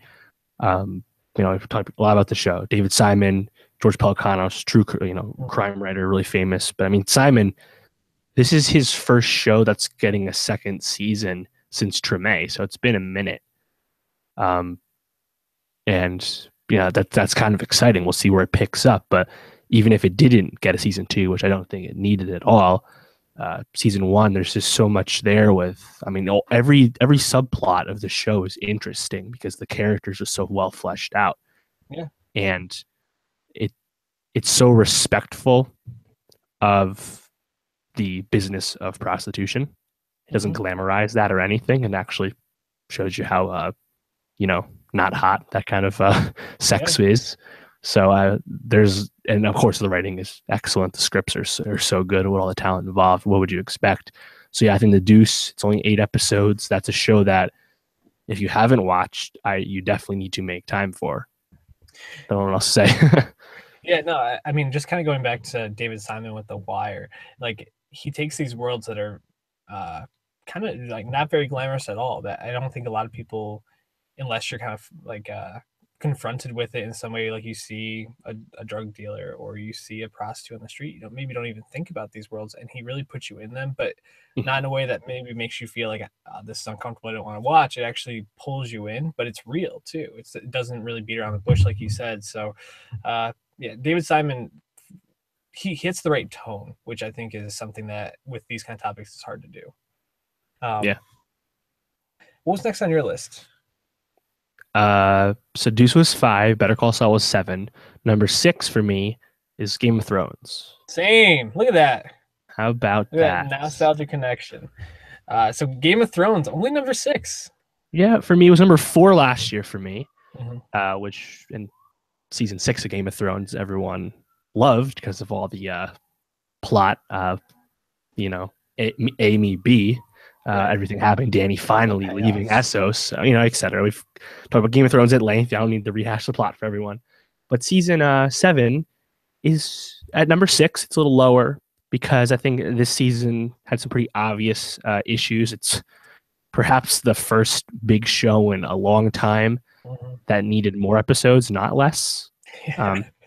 Um, we've talked a lot about the show. David Simon, George Pelicanos, true, Mhm. crime writer, really famous. But I mean, Simon, this is his first show that's getting a second season since Treme, so it's been a minute. Um, and that's kind of exciting. We'll see where it picks up. But even if it didn't get a season 2, which I don't think it needed at all, season 1, there's just so much there. With, I mean, every subplot of the show is interesting because the characters are so well fleshed out, Yeah. and it it's so respectful of the business of prostitution. It doesn't Mhm. glamorize that or anything, and actually shows you how not hot that kind of Yeah. sex is. So and of course the writing is excellent. The scripts are so good with all the talent involved. What would you expect? So yeah, I think The Deuce. It's only 8 episodes. That's a show that if you haven't watched, you definitely need to make time for. I don't know what else to say. Yeah, no, I mean, just kind of going back to David Simon with The Wire, like he takes these worlds that are kind of like not very glamorous at all. That I don't think a lot of people, unless you're kind of like confronted with it in some way, like you see a drug dealer or you see a prostitute on the street, maybe don't even think about these worlds, and he really puts you in them, but not in a way that maybe makes you feel like this is uncomfortable, I don't want to watch. It actually pulls you in, but it's real too. It doesn't really beat around the bush, like you said. So yeah, David Simon, he hits the right tone, which I think is something that with these kind of topics is hard to do. Yeah. What was next on your list? Seduce was 5, Better Call Saul was 7. Number 6 for me is Game of Thrones. Same. Look at that. How about Look at that? that nostalgia connection. So Game of Thrones, only number 6. Yeah, for me it was number 4 last year for me, Mm-hmm. which in season 6 of Game of Thrones everyone loved because of all the plot. Amy B. Right. Everything happening. Danny finally leaving Essos, etc. We've talked about Game of Thrones at length. I don't need to rehash the plot for everyone. But season 7 is at number 6. It's a little lower because I think this season had some pretty obvious issues. It's perhaps the first big show in a long time that needed more episodes, not less.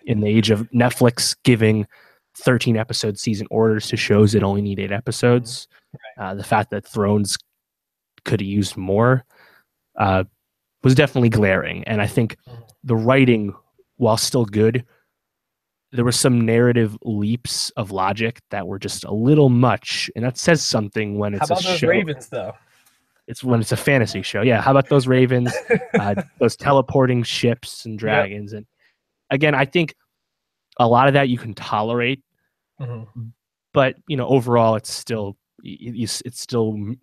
In the age of Netflix giving 13 episode season orders to shows that only need 8 episodes, the fact that Thrones could have used more was definitely glaring. And I think the writing, while still good, there were some narrative leaps of logic that were just a little much, and that says something when it's How about a those show. Ravens, though? It's when it's a fantasy show. Yeah, how about those Ravens, those teleporting ships and dragons? Yep. And again, I think a lot of that you can tolerate, but overall, it's still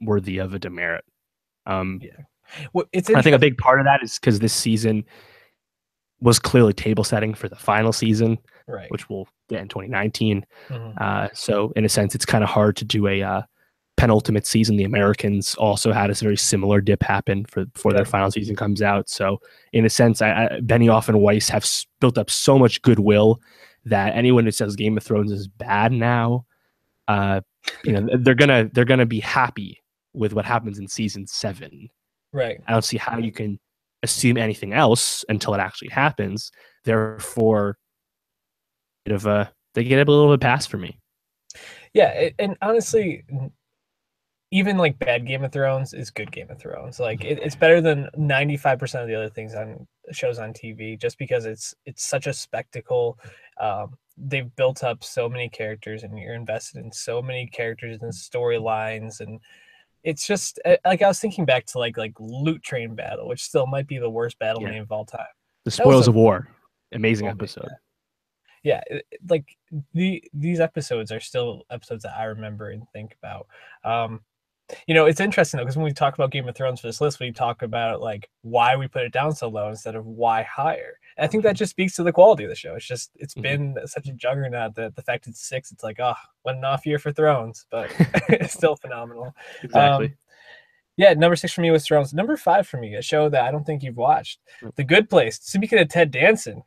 worthy of a demerit. Yeah. Well, I think a big part of that is because this season was clearly table setting for the final season, right, which we'll get in 2019. So in a sense, it's kind of hard to do a penultimate season. The Americans also had a very similar dip happen before their final season comes out. So in a sense, Benioff and Weiss have built up so much goodwill that anyone who says Game of Thrones is bad now, they're gonna be happy with what happens in season 7. Right. I don't see how you can assume anything else until it actually happens. Therefore, they get a little bit pass for me. Yeah, and honestly, even like bad Game of Thrones is good Game of Thrones. Like it's better than 95% of the other things on shows on TV, just because it's such a spectacle. They've built up so many characters, and you're invested in so many characters and storylines, and it's just like I was thinking back to like Loot Train Battle, which still might be the worst battle name of all time. The Spoils of War, amazing episode. Yeah, like these episodes are still episodes that I remember and think about. It's interesting though, because when we talk about Game of Thrones for this list, we talk about like why we put it down so low instead of why higher. And I think that just speaks to the quality of the show. It's been such a juggernaut that the fact it's 6, it's like, oh, what an off year for Thrones, but it's still phenomenal. Exactly. Yeah, number 6 for me was Thrones. Number 5 for me, a show that I don't think you've watched, The Good Place. Speaking of Ted Danson.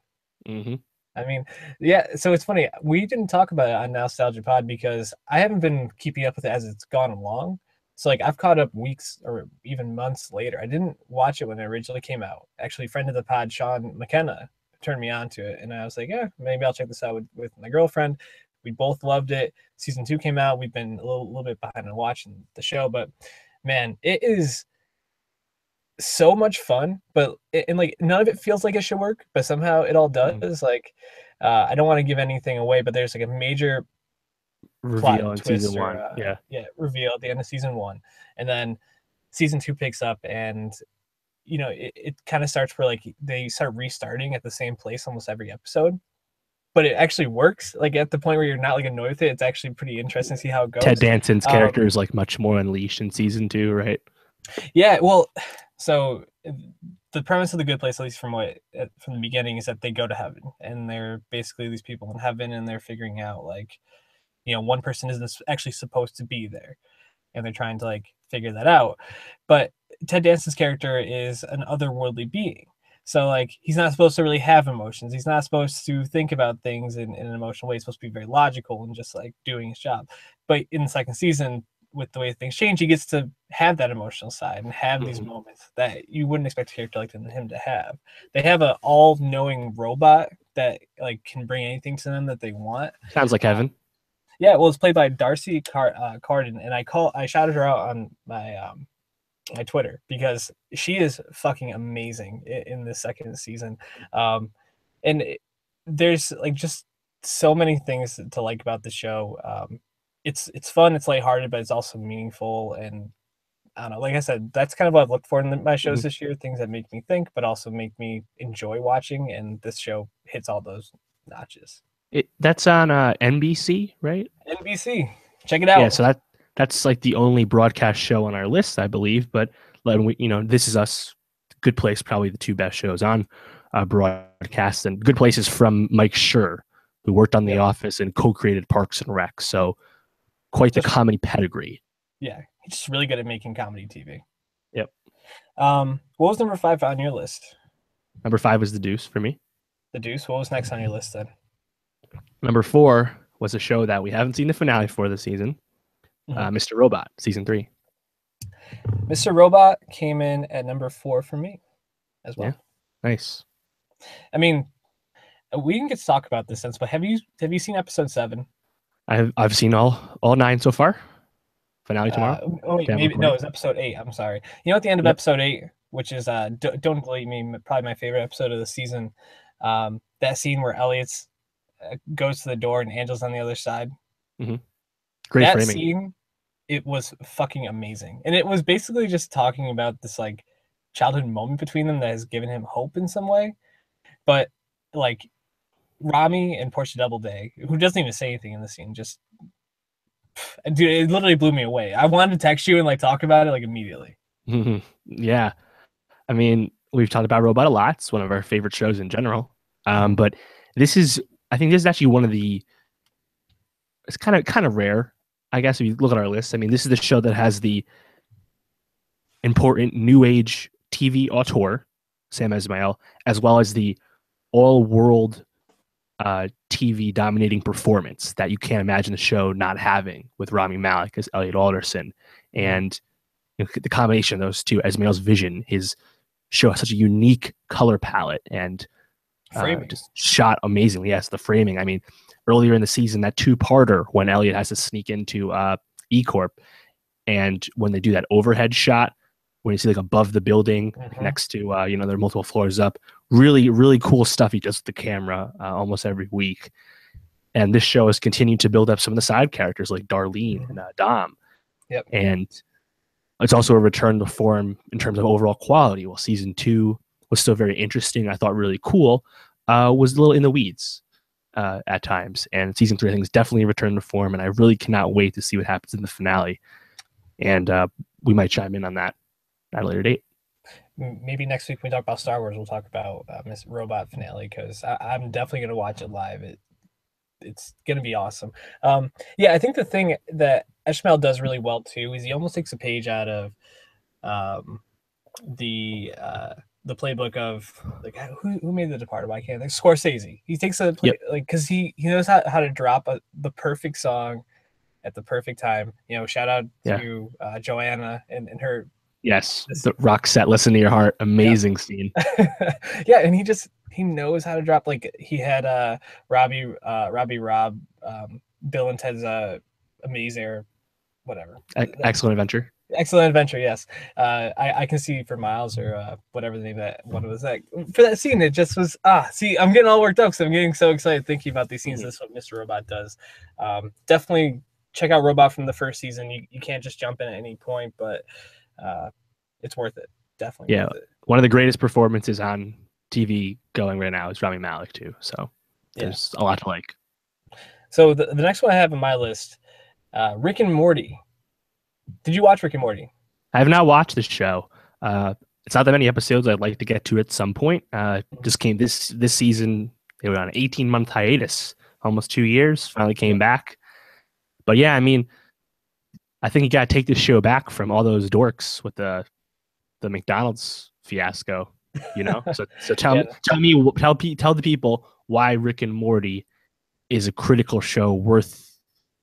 I mean, yeah, so it's funny. We didn't talk about it on Nowstalgia Pod because I haven't been keeping up with it as it's gone along. So like I've caught up weeks or even months later. I didn't watch it when it originally came out. Actually, friend of the pod, Sean McKenna, turned me on to it, and I was like, yeah, maybe I'll check this out with my girlfriend. We both loved it. Season 2 came out. We've been a little bit behind on watching the show, but man, it is so much fun. But and like none of it feels like it should work, but somehow it all does. Like I don't want to give anything away, but there's like a major reveal in twist season 1. Reveal at the end of season 1, and then season 2 picks up, and it kind of starts where like they start restarting at the same place almost every episode, but it actually works. Like at the point where you're not like annoyed with it, it's actually pretty interesting to see how it goes. Ted Danson's character is like much more unleashed in season 2, right? Yeah, well, so the premise of The Good Place, at least from the beginning, is that they go to heaven, and they're basically these people in heaven, and they're figuring out like, one person isn't actually supposed to be there, and they're trying to like figure that out. But Ted Danson's character is an otherworldly being. So like he's not supposed to really have emotions. He's not supposed to think about things in an emotional way. He's supposed to be very logical and just like doing his job. But in the second season, with the way things change, he gets to have that emotional side and have these moments that you wouldn't expect a character like him to have. They have an all-knowing robot that like can bring anything to them that they want. Sounds like heaven. Yeah, well, it's played by Darcy Carden, and I shouted her out on my Twitter because she is fucking amazing in the second season. And there's like just so many things to like about the show. It's fun, it's lighthearted, but it's also meaningful. And I don't know, like I said, that's kind of what I've looked for in my shows this year, things that make me think, but also make me enjoy watching. And this show hits all those notches. That's on NBC, right? NBC, check it Yeah, out. so that's like the only broadcast show on our list, I believe. But This Is Us, Good Place, probably the two best shows on broadcast, and Good Place is from Mike Schur, who worked on The Office and co-created Parks and Rec. So quite the comedy pedigree. Yeah, he's just really good at making comedy TV. Yep. What was number 5 on your list? Number 5 was The Deuce for me. The Deuce. What was next on your list then? Number 4 was a show that we haven't seen the finale for this season, Mr. Robot, season 3. Mr. Robot came in at number 4 for me as well. Yeah. Nice. I mean, we didn't get to talk about this since, but have you seen episode 7? I've seen all 9 so far. Finale tomorrow. Maybe no, it's episode 8. I'm sorry. You know, at the end of episode 8, which is Don't Believe Me, probably my favorite episode of the season. That scene where Elliot's goes to the door and Angel's on the other side. Great that framing. Scene, it was fucking amazing, and it was basically just talking about this like childhood moment between them that has given him hope in some way. But like Rami and Portia Doubleday, who doesn't even say anything in the scene, just dude, it literally blew me away. I wanted to text you and like talk about it like immediately. Yeah, I mean, we've talked about Robot a lot. It's one of our favorite shows in general. But I think this is actually one of the. It's kind of rare, I guess, if you look at our list. I mean, this is the show that has the important new age TV auteur, Sam Esmail, as well as the all-world TV dominating performance that you can't imagine the show not having, with Rami Malek as Elliot Alderson. And the combination of those two, Esmail's vision, his show has such a unique color palette and just shot amazingly. Yes, the framing. I mean, earlier in the season, that 2-parter when Elliot has to sneak into E Corp, and when they do that overhead shot, when you see like above the building next to there are multiple floors up, really cool stuff he does with the camera almost every week. And this show has continued to build up some of the side characters like Darlene and Dom. Yep. And it's also a return to form in terms of overall quality. While season 2 was still very interesting, I thought really cool, was a little in the weeds at times. And season 3, I think, is definitely a return to form, and I really cannot wait to see what happens in the finale. And we might chime in on that at a later date. Maybe next week when we talk about Star Wars, we'll talk about Miss Robot finale, because I'm definitely going to watch it live. It's going to be awesome. I think the thing that Esmail does really well too is he almost takes a page out of the playbook of like who made The Departed. I can't think. Scorsese. He takes like because he knows how to drop the perfect song at the perfect time. Shout out to Joanna and her. Yes, the rock set, Listen to Your Heart, amazing scene. And he knows how to drop. Like he had Robbie Rob, Bill and Ted's Amazing, or whatever. Excellent Adventure. Excellent Adventure, yes. I Can See For Miles, or whatever the name of that one was. That for that scene, it just was see, I'm getting all worked up because I'm getting so excited thinking about these scenes. That's what Mr. Robot does. Definitely check out Robot from the first season. You can't just jump in at any point, but it's worth it. Definitely worth it. One of the greatest performances on TV going right now is Rami Malek too. So there's a lot to like. So the next one I have on my list, Rick and Morty. Did you watch Rick and Morty? I have not watched this show. It's not that many episodes. I'd like to get to it at some point. Just came this season. They were on an 18-month hiatus, almost 2 years. Finally came back. But yeah, I mean, I think you got to take this show back from all those dorks with the McDonald's fiasco. So tell Yeah. me, tell the people why Rick and Morty is a critical show worth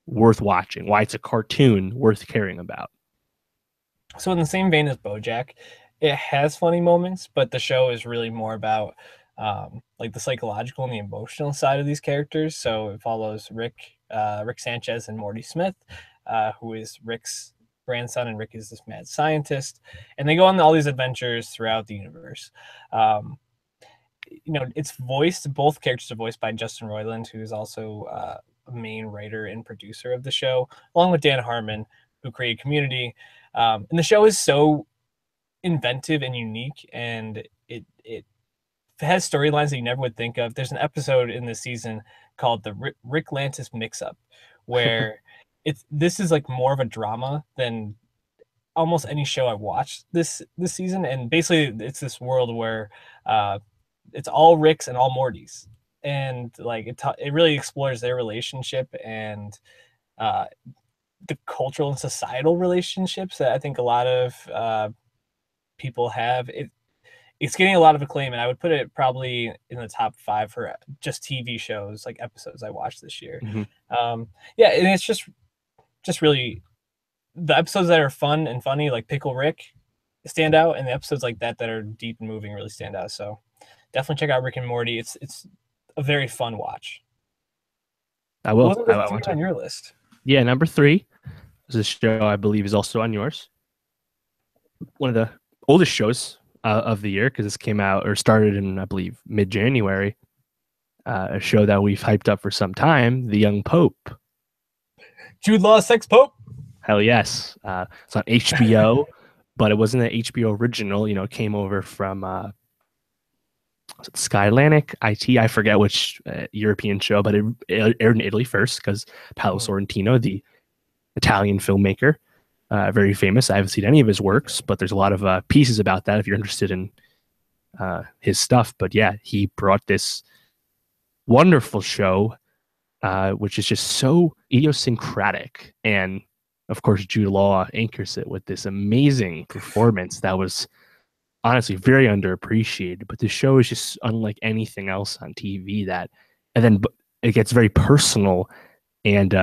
watching, why it's a cartoon worth caring about. So in the same vein as BoJack, it has funny moments, but the show is really more about like the psychological and the emotional side of these characters. So it follows Rick Sanchez and Morty Smith, who is Rick's grandson, and Rick is this mad scientist, and they go on all these adventures throughout the universe. Um, it's voiced. Both characters are voiced by Justin Roiland, who is also a main writer and producer of the show, along with Dan Harmon, who created Community. And the show is so inventive and unique, and it has storylines that you never would think of. There's an episode in this season called the Rick Lantis Mix-Up, where this is like more of a drama than almost any show I watched this season. And basically, it's this world where uh, it's all Ricks and all Mortys, and like it really explores their relationship and uh, the cultural and societal relationships that I think a lot of people have. It's getting a lot of acclaim, and I would put it probably in the top 5 for just TV shows, like episodes I watched this year. Mhm. Yeah, and it's just really the episodes that are fun and funny, like Pickle Rick, stand out, and the episodes like that are deep and moving really stand out. So definitely check out Rick and Morty. It's a very fun watch. I What will. was I, number I three want to. on your list? Yeah, number 3 is a show I believe is also on yours. One of the oldest shows of the year because this came out or started in I believe mid-January. A show that we've hyped up for some time, The Young Pope. Jude Law, Sex Pope. Hell yes. It's on HBO, but it wasn't an HBO original. It came over from was it Skylandic IT. I forget which European show, but it aired in Italy first because Paolo Sorrentino, the Italian filmmaker, very famous. I haven't seen any of his works, but there's a lot of pieces about that if you're interested in his stuff. But yeah, he brought this wonderful show, which is just so idiosyncratic. And of course, Jude Law anchors it with this amazing performance that was honestly very underappreciated. But the show is just unlike anything else on TV. And then it gets very personal and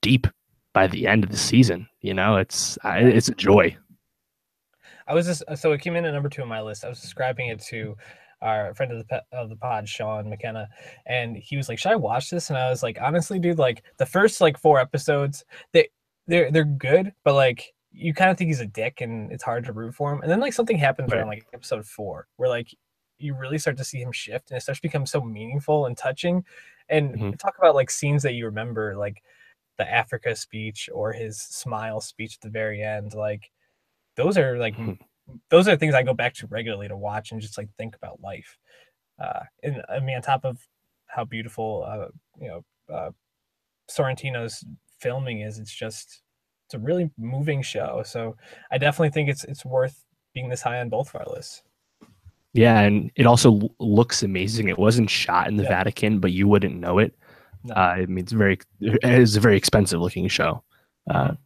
deep by the end of the season. It's a joy. I was just so it came in at number 2 on my list. I was describing it to our friend of the pod, Sean McKenna, and he was like, "Should I watch this?" And I was like, "Honestly, dude, like the first like 4 episodes, they're good, but like you kind of think he's a dick, and it's hard to root for him. And then like something happens Right. around like episode 4, where like you really start to see him shift, and it starts to become so meaningful and touching. And Mm-hmm. talk about like scenes that you remember, like the Africa speech or his smile speech at the very end, like those are like those are things I go back to regularly to watch and just like think about life. And I mean, on top of how beautiful, Sorrentino's filming is, it's a really moving show. So I definitely think it's worth being this high on both of our lists. Yeah, and it also looks amazing. It wasn't shot in the Yep. Vatican, but you wouldn't know it. No. I mean, it's a very expensive looking show. Mhm.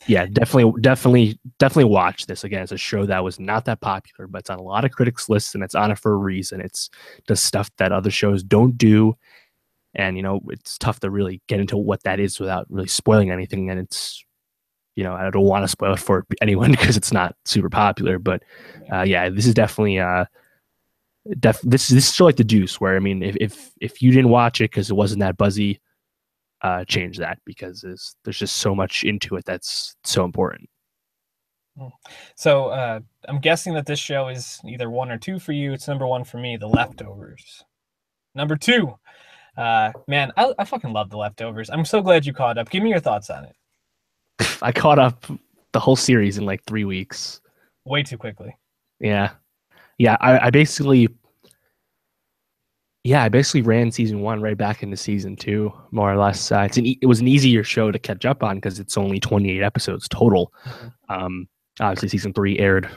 Yeah, definitely watch this. Again, it's a show that was not that popular, but it's on a lot of critics' lists, and it's on it for a reason. It's does stuff that other shows don't do, and it's tough to really get into what that is without really spoiling anything. And it's I don't want to spoil it for anyone because it's not super popular. But yeah, this is definitely this is still like The Deuce, where I mean, if you didn't watch it because it wasn't that buzzy, change that because there's just so much into it that's so important. So I'm guessing that this show is either 1 or 2 for you. It's number 1 for me, The Leftovers. Number 2, man, I fucking love The Leftovers. I'm so glad you caught up. Give me your thoughts on it. I caught up the whole series in like 3 weeks. Way too quickly. Yeah, yeah. I basically ran season 1 right back into season 2, more or less. It was an easier show to catch up on because it's only 28 episodes total. Obviously, season 3 aired.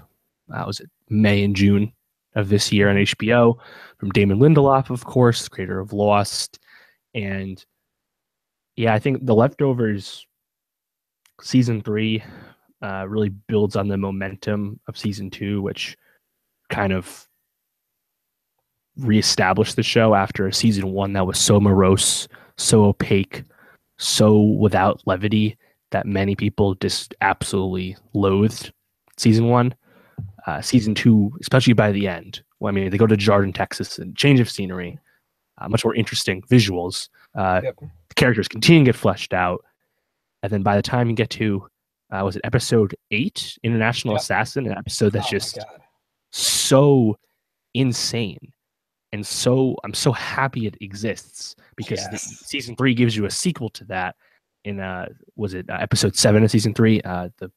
Was it May and June of this year on HBO from Damon Lindelof, of course, the creator of Lost, and yeah, I think The Leftovers season 3 really builds on the momentum of season 2, which kind of reestablish the show after season one that was so morose, so opaque, so without levity that many people just absolutely loathed season one. Season two, especially by the end, well, I mean, they go to Jordan, Texas, and change of scenery, much more interesting visuals. Yep. The characters continue to get fleshed out, and then by the time you get to, was it episode 8, International Yep. Assassin, an episode that's Oh my just God. so insane. And so I'm so happy it exists because Yes. season 3 gives you a sequel to that in was it episode 7 of season 3, the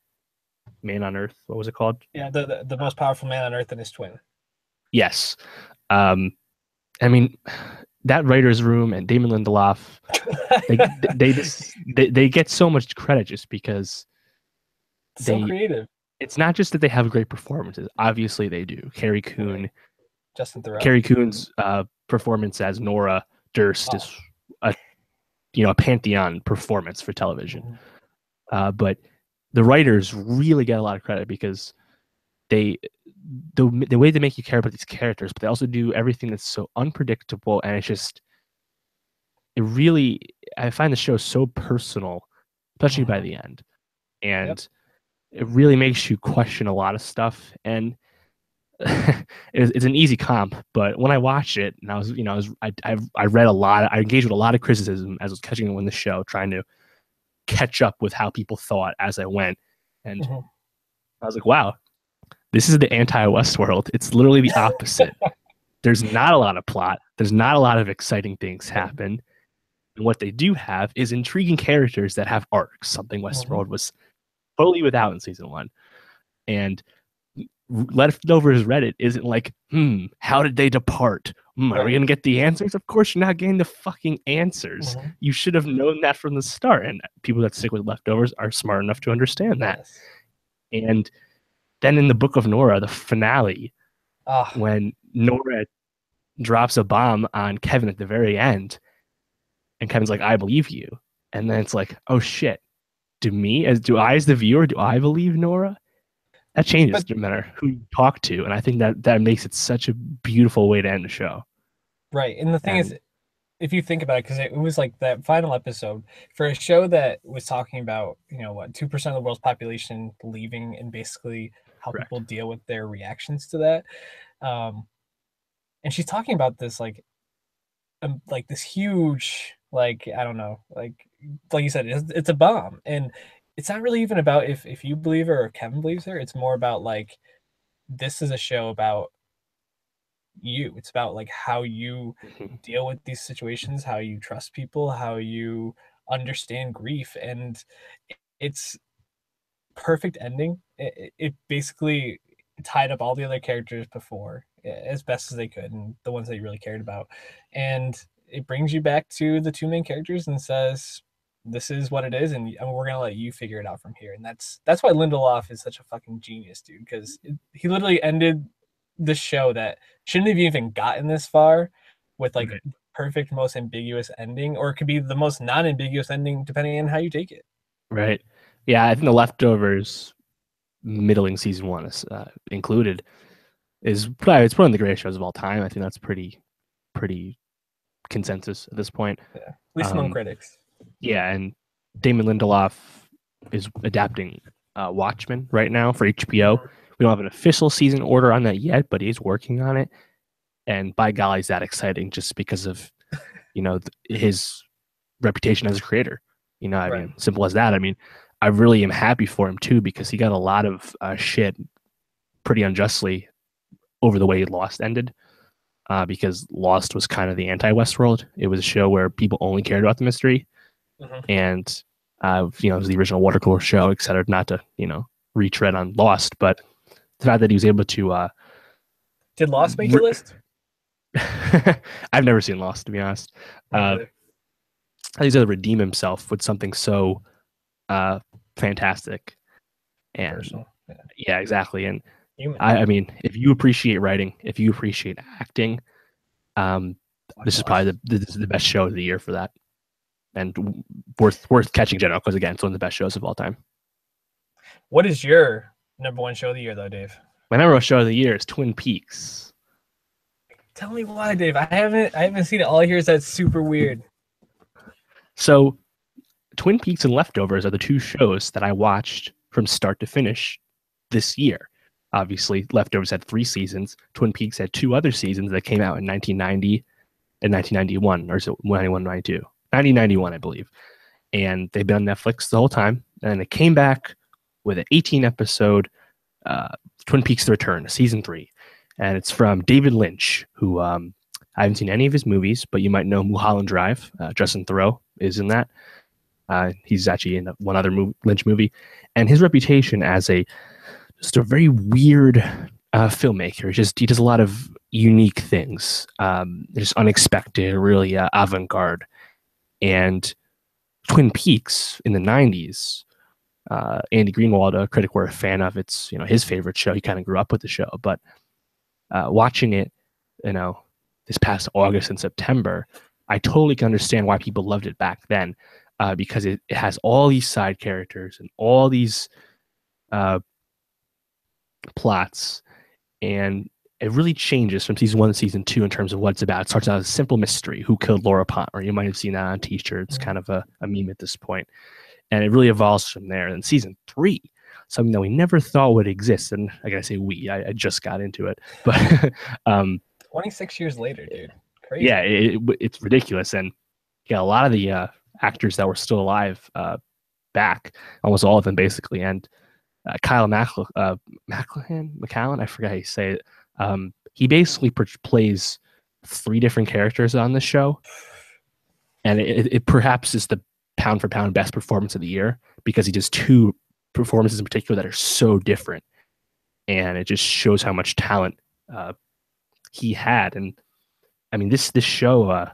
Man on Earth, what was it called? Yeah, the most powerful man on earth and his twin. Yes. I mean, that writer's room and Damon Lindelof, they get so much credit just because so creative. It's not just that they have great performances. Obviously they do. Carrie Coon, Justin Theroux. Carrie Coon's performance as Nora Durst is a pantheon performance for television. But the writers really get a lot of credit because the way they make you care about these characters, but they also do everything that's so unpredictable, and I find the show so personal, especially by the end, and it really makes you question a lot of stuff. And it's an easy comp, but when I watched it, and I read a lot, I engaged with a lot of criticism as I was catching up on the show, trying to catch up with how people thought as I went, and I was like, wow, this is the anti-Westworld. It's literally the opposite. There's not a lot of plot. There's not a lot of exciting things happen. And what they do have is intriguing characters that have arcs, something Westworld was totally without in season 1. And Leftovers Reddit isn't like, how did they depart? Are we going to get the answers? Of course you're not getting the fucking answers. You should have known that from the start. And people that stick with Leftovers are smart enough to understand that. And then in the Book of Nora, the finale, when Nora drops a bomb on Kevin at the very end, and Kevin's like, I believe you. And then it's like, oh shit. Do I as the viewer, do I believe Nora? That changes no matter who you talk to. And I think that makes it such a beautiful way to end the show. Right. And the thing is, if you think about it, because it was like that final episode for a show that was talking about, 2% of the world's population leaving and basically how people deal with their reactions to that. And she's talking about this like this huge, like, I don't know, like you said, it's a bomb. And it's not really even about if you believe her or Kevin believes her. It's more about like, this is a show about you. It's about like how you deal with these situations, how you trust people, how you understand grief. And it's perfect ending. It basically tied up all the other characters before as best as they could, and the ones that you really cared about. And it brings you back to the two main characters and says, this is what it is, and we're gonna let you figure it out from here. And that's why Lindelof is such a fucking genius, dude, because he literally ended the show that shouldn't have even gotten this far with like perfect, most ambiguous ending, or it could be the most non-ambiguous ending depending on how you take it. Right. Yeah, I think The Leftovers, middling season 1 is included, it's one of the greatest shows of all time. I think that's pretty consensus at this point. Yeah, at least among critics. Yeah, and Damon Lindelof is adapting Watchmen right now for HBO. We don't have an official season order on that yet, but he's working on it. And by golly, is that exciting just because of, his reputation as a creator. I mean, simple as that. I mean, I really am happy for him too, because he got a lot of shit pretty unjustly over the way Lost ended. Because Lost was kind of the anti-Westworld. It was a show where people only cared about the mystery. And, it was the original watercolor show, et cetera, not to, retread on Lost, but the fact that he was able to... Did Lost make your list? I've never seen Lost, to be honest. He's able to redeem himself with something so fantastic. And personal. Yeah, exactly. And I mean, if you appreciate writing, if you appreciate acting, this is probably the best show of the year for that, and worth catching general, because again, it's one of the best shows of all time. What is your number one show of the year, though, Dave? My number one show of the year is Twin Peaks. Tell me why, Dave. I haven't seen it. All I hear is that's super weird. So Twin Peaks and Leftovers are the two shows that I watched from start to finish this year. Obviously, Leftovers had 3 seasons. Twin Peaks had 2 other seasons that came out in 1990 and 1991, or is it 91, 92? 1991, I believe. And they've been on Netflix the whole time. And it came back with an 18 episode Twin Peaks The Return, season 3. And it's from David Lynch, who I haven't seen any of his movies, but you might know Mulholland Drive. Justin Theroux is in that. He's actually in one other Lynch movie. And his reputation as just a very weird filmmaker. He does a lot of unique things, just unexpected, really avant-garde. And Twin Peaks in the 90s, Andy Greenwald, a critic we're a fan of, it's his favorite show. He kind of grew up with the show, but watching it, this past August and September, I totally can understand why people loved it back then, because it has all these side characters and all these plots, and it really changes from season 1 to season 2 in terms of what it's about. It starts out as a simple mystery: who killed Laura Palmer? You might have seen that on T-shirts, kind of a meme at this point, and it really evolves from there. And season 3, something that we never thought would exist, and I gotta say I just got into it, but 26 years later, dude. Crazy. Yeah, it's ridiculous, and you got a lot of the actors that were still alive back, almost all of them basically, and Kyle MacLachlan, I forget how you say it. He basically plays 3 different characters on the show, and it perhaps is the pound for pound best performance of the year, because he does 2 performances in particular that are so different, and it just shows how much talent he had. And I mean, this show,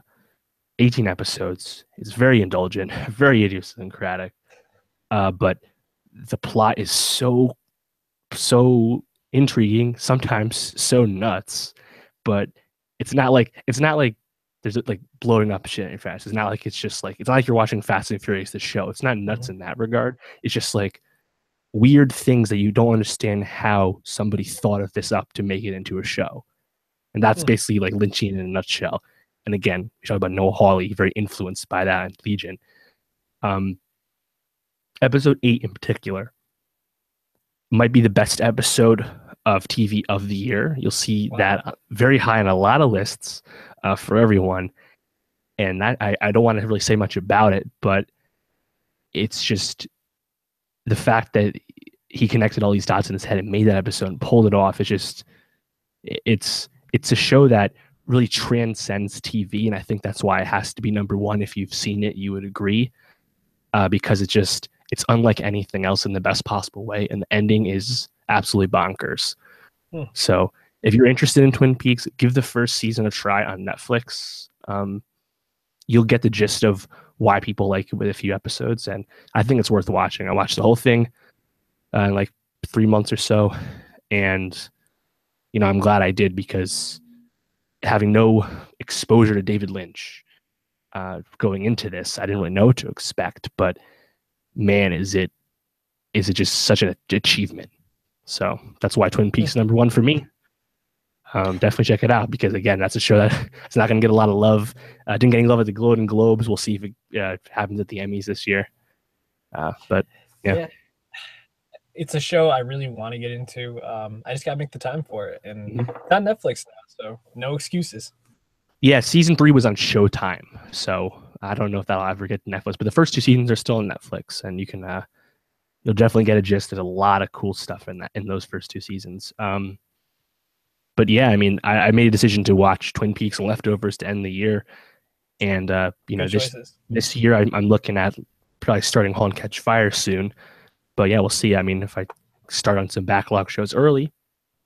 18 episodes, is very indulgent, very idiosyncratic, but the plot is so intriguing, sometimes so nuts, but it's not like there's like blowing up shit in fast. It's not like it's not like you're watching Fast and Furious, the show. It's not nuts in that regard. It's just like weird things that you don't understand how somebody thought of this up to make it into a show. And that's basically like Lynchian in a nutshell. And again, we talk about Noah Hawley, very influenced by that and Legion. Episode 8 in particular might be the best episode of TV of the year. You'll see that very high on a lot of lists for everyone. And that I don't want to really say much about it, but it's just the fact that he connected all these dots in his head and made that episode and pulled it off. It's a show that really transcends TV, and I think that's why it has to be number 1. If you've seen it, you would agree, because it's unlike anything else in the best possible way, and the ending is absolutely bonkers. So if you're interested in Twin Peaks, give the first season a try on Netflix. You'll get the gist of why people like it with a few episodes, and I think it's worth watching. I watched the whole thing in like 3 months or so, and I'm glad I did, because having no exposure to David Lynch going into this, I didn't really know what to expect, but man, is it just such an achievement. So that's why Twin Peaks is number 1 for me. Definitely check it out, because again, that's a show that it's not going to get a lot of love. Didn't get any love at the Golden Globes. We'll see if it happens at the Emmys this year. But yeah. It's a show I really want to get into. I just got to make the time for it, and it's on Netflix now, so no excuses. Yeah, season 3 was on Showtime, so I don't know if that'll ever get to Netflix, but the first 2 seasons are still on Netflix, and you can you'll definitely get a gist. There's a lot of cool stuff in those first 2 seasons. But yeah, I mean, I made a decision to watch Twin Peaks and Leftovers to end the year, and this year I'm looking at probably starting *Halt and Catch Fire* soon. But yeah, we'll see. I mean, if I start on some backlog shows early,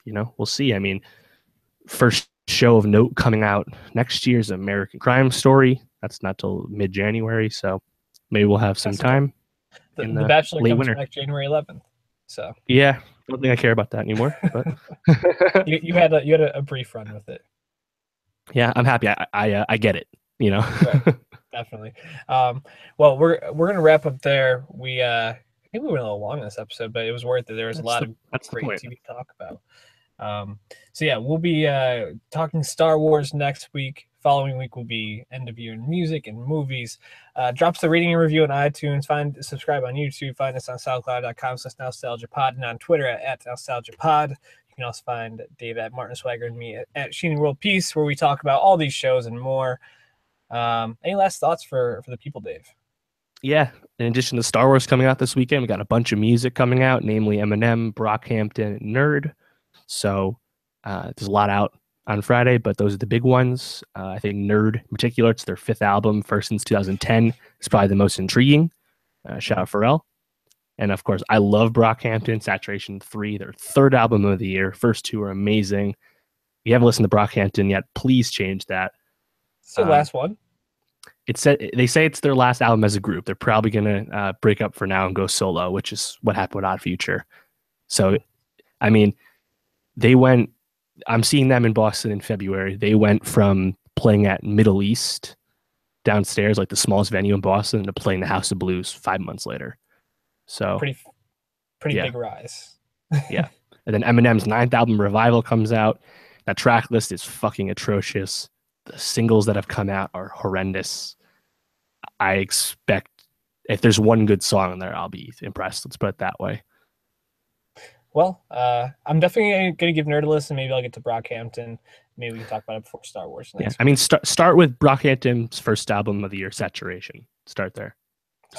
we'll see. I mean, first show of note coming out next year is American Crime Story. That's not till mid-January, so maybe we'll have some time. The Bachelor late comes winter. back January 11th. So yeah, I don't think I care about that anymore. But you had a brief run with it. Yeah, I'm happy. I get it. Right. Definitely. Well, we're gonna wrap up there. I think we went a little long in this episode, but it was worth it. There was a lot of great TV to talk about. So yeah, we'll be talking Star Wars next week. Following week will be end of year music and movies. Drops the rating and review on iTunes. Subscribe on YouTube. Find us on SoundCloud.com/NowstalgiaPod and on Twitter at NowstalgiaPod. You can also find Dave at Martin Swagger and me at Sheeny World Peace, where we talk about all these shows and more. Any last thoughts for the people, Dave? Yeah. In addition to Star Wars coming out this weekend, we got a bunch of music coming out, namely Eminem, Brockhampton, Nerd. So there's a lot out on Friday, but those are the big ones. I think Nerd in particular, it's their fifth album, first since 2010. It's probably the most intriguing. Shout out Pharrell. And of course, I love Brockhampton, Saturation 3, their third album of the year. First two are amazing. If you haven't listened to Brockhampton yet, please change that. It's the last one. They say it's their last album as a group. They're probably gonna break up for now and go solo, which is what happened with Odd Future. So, I mean, they went. I'm seeing them in Boston in February. They went from playing at Middle East downstairs, like the smallest venue in Boston, to playing the House of Blues 5 months later. So pretty yeah. big rise. Yeah. And then Eminem's ninth album, Revival, comes out. That track list is fucking atrocious. The singles that have come out are horrendous. I expect if there's one good song in there, I'll be impressed. Let's put it that way. Well, I'm definitely going to give Nerd a listen. Maybe I'll get to Brockhampton. Maybe we can talk about it before Star Wars next I mean, start with Brockhampton's first album of the year, Saturation. Start there.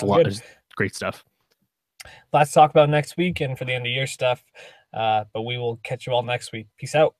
There's great stuff. Let's talk about next week and for the end of year stuff. But we will catch you all next week. Peace out.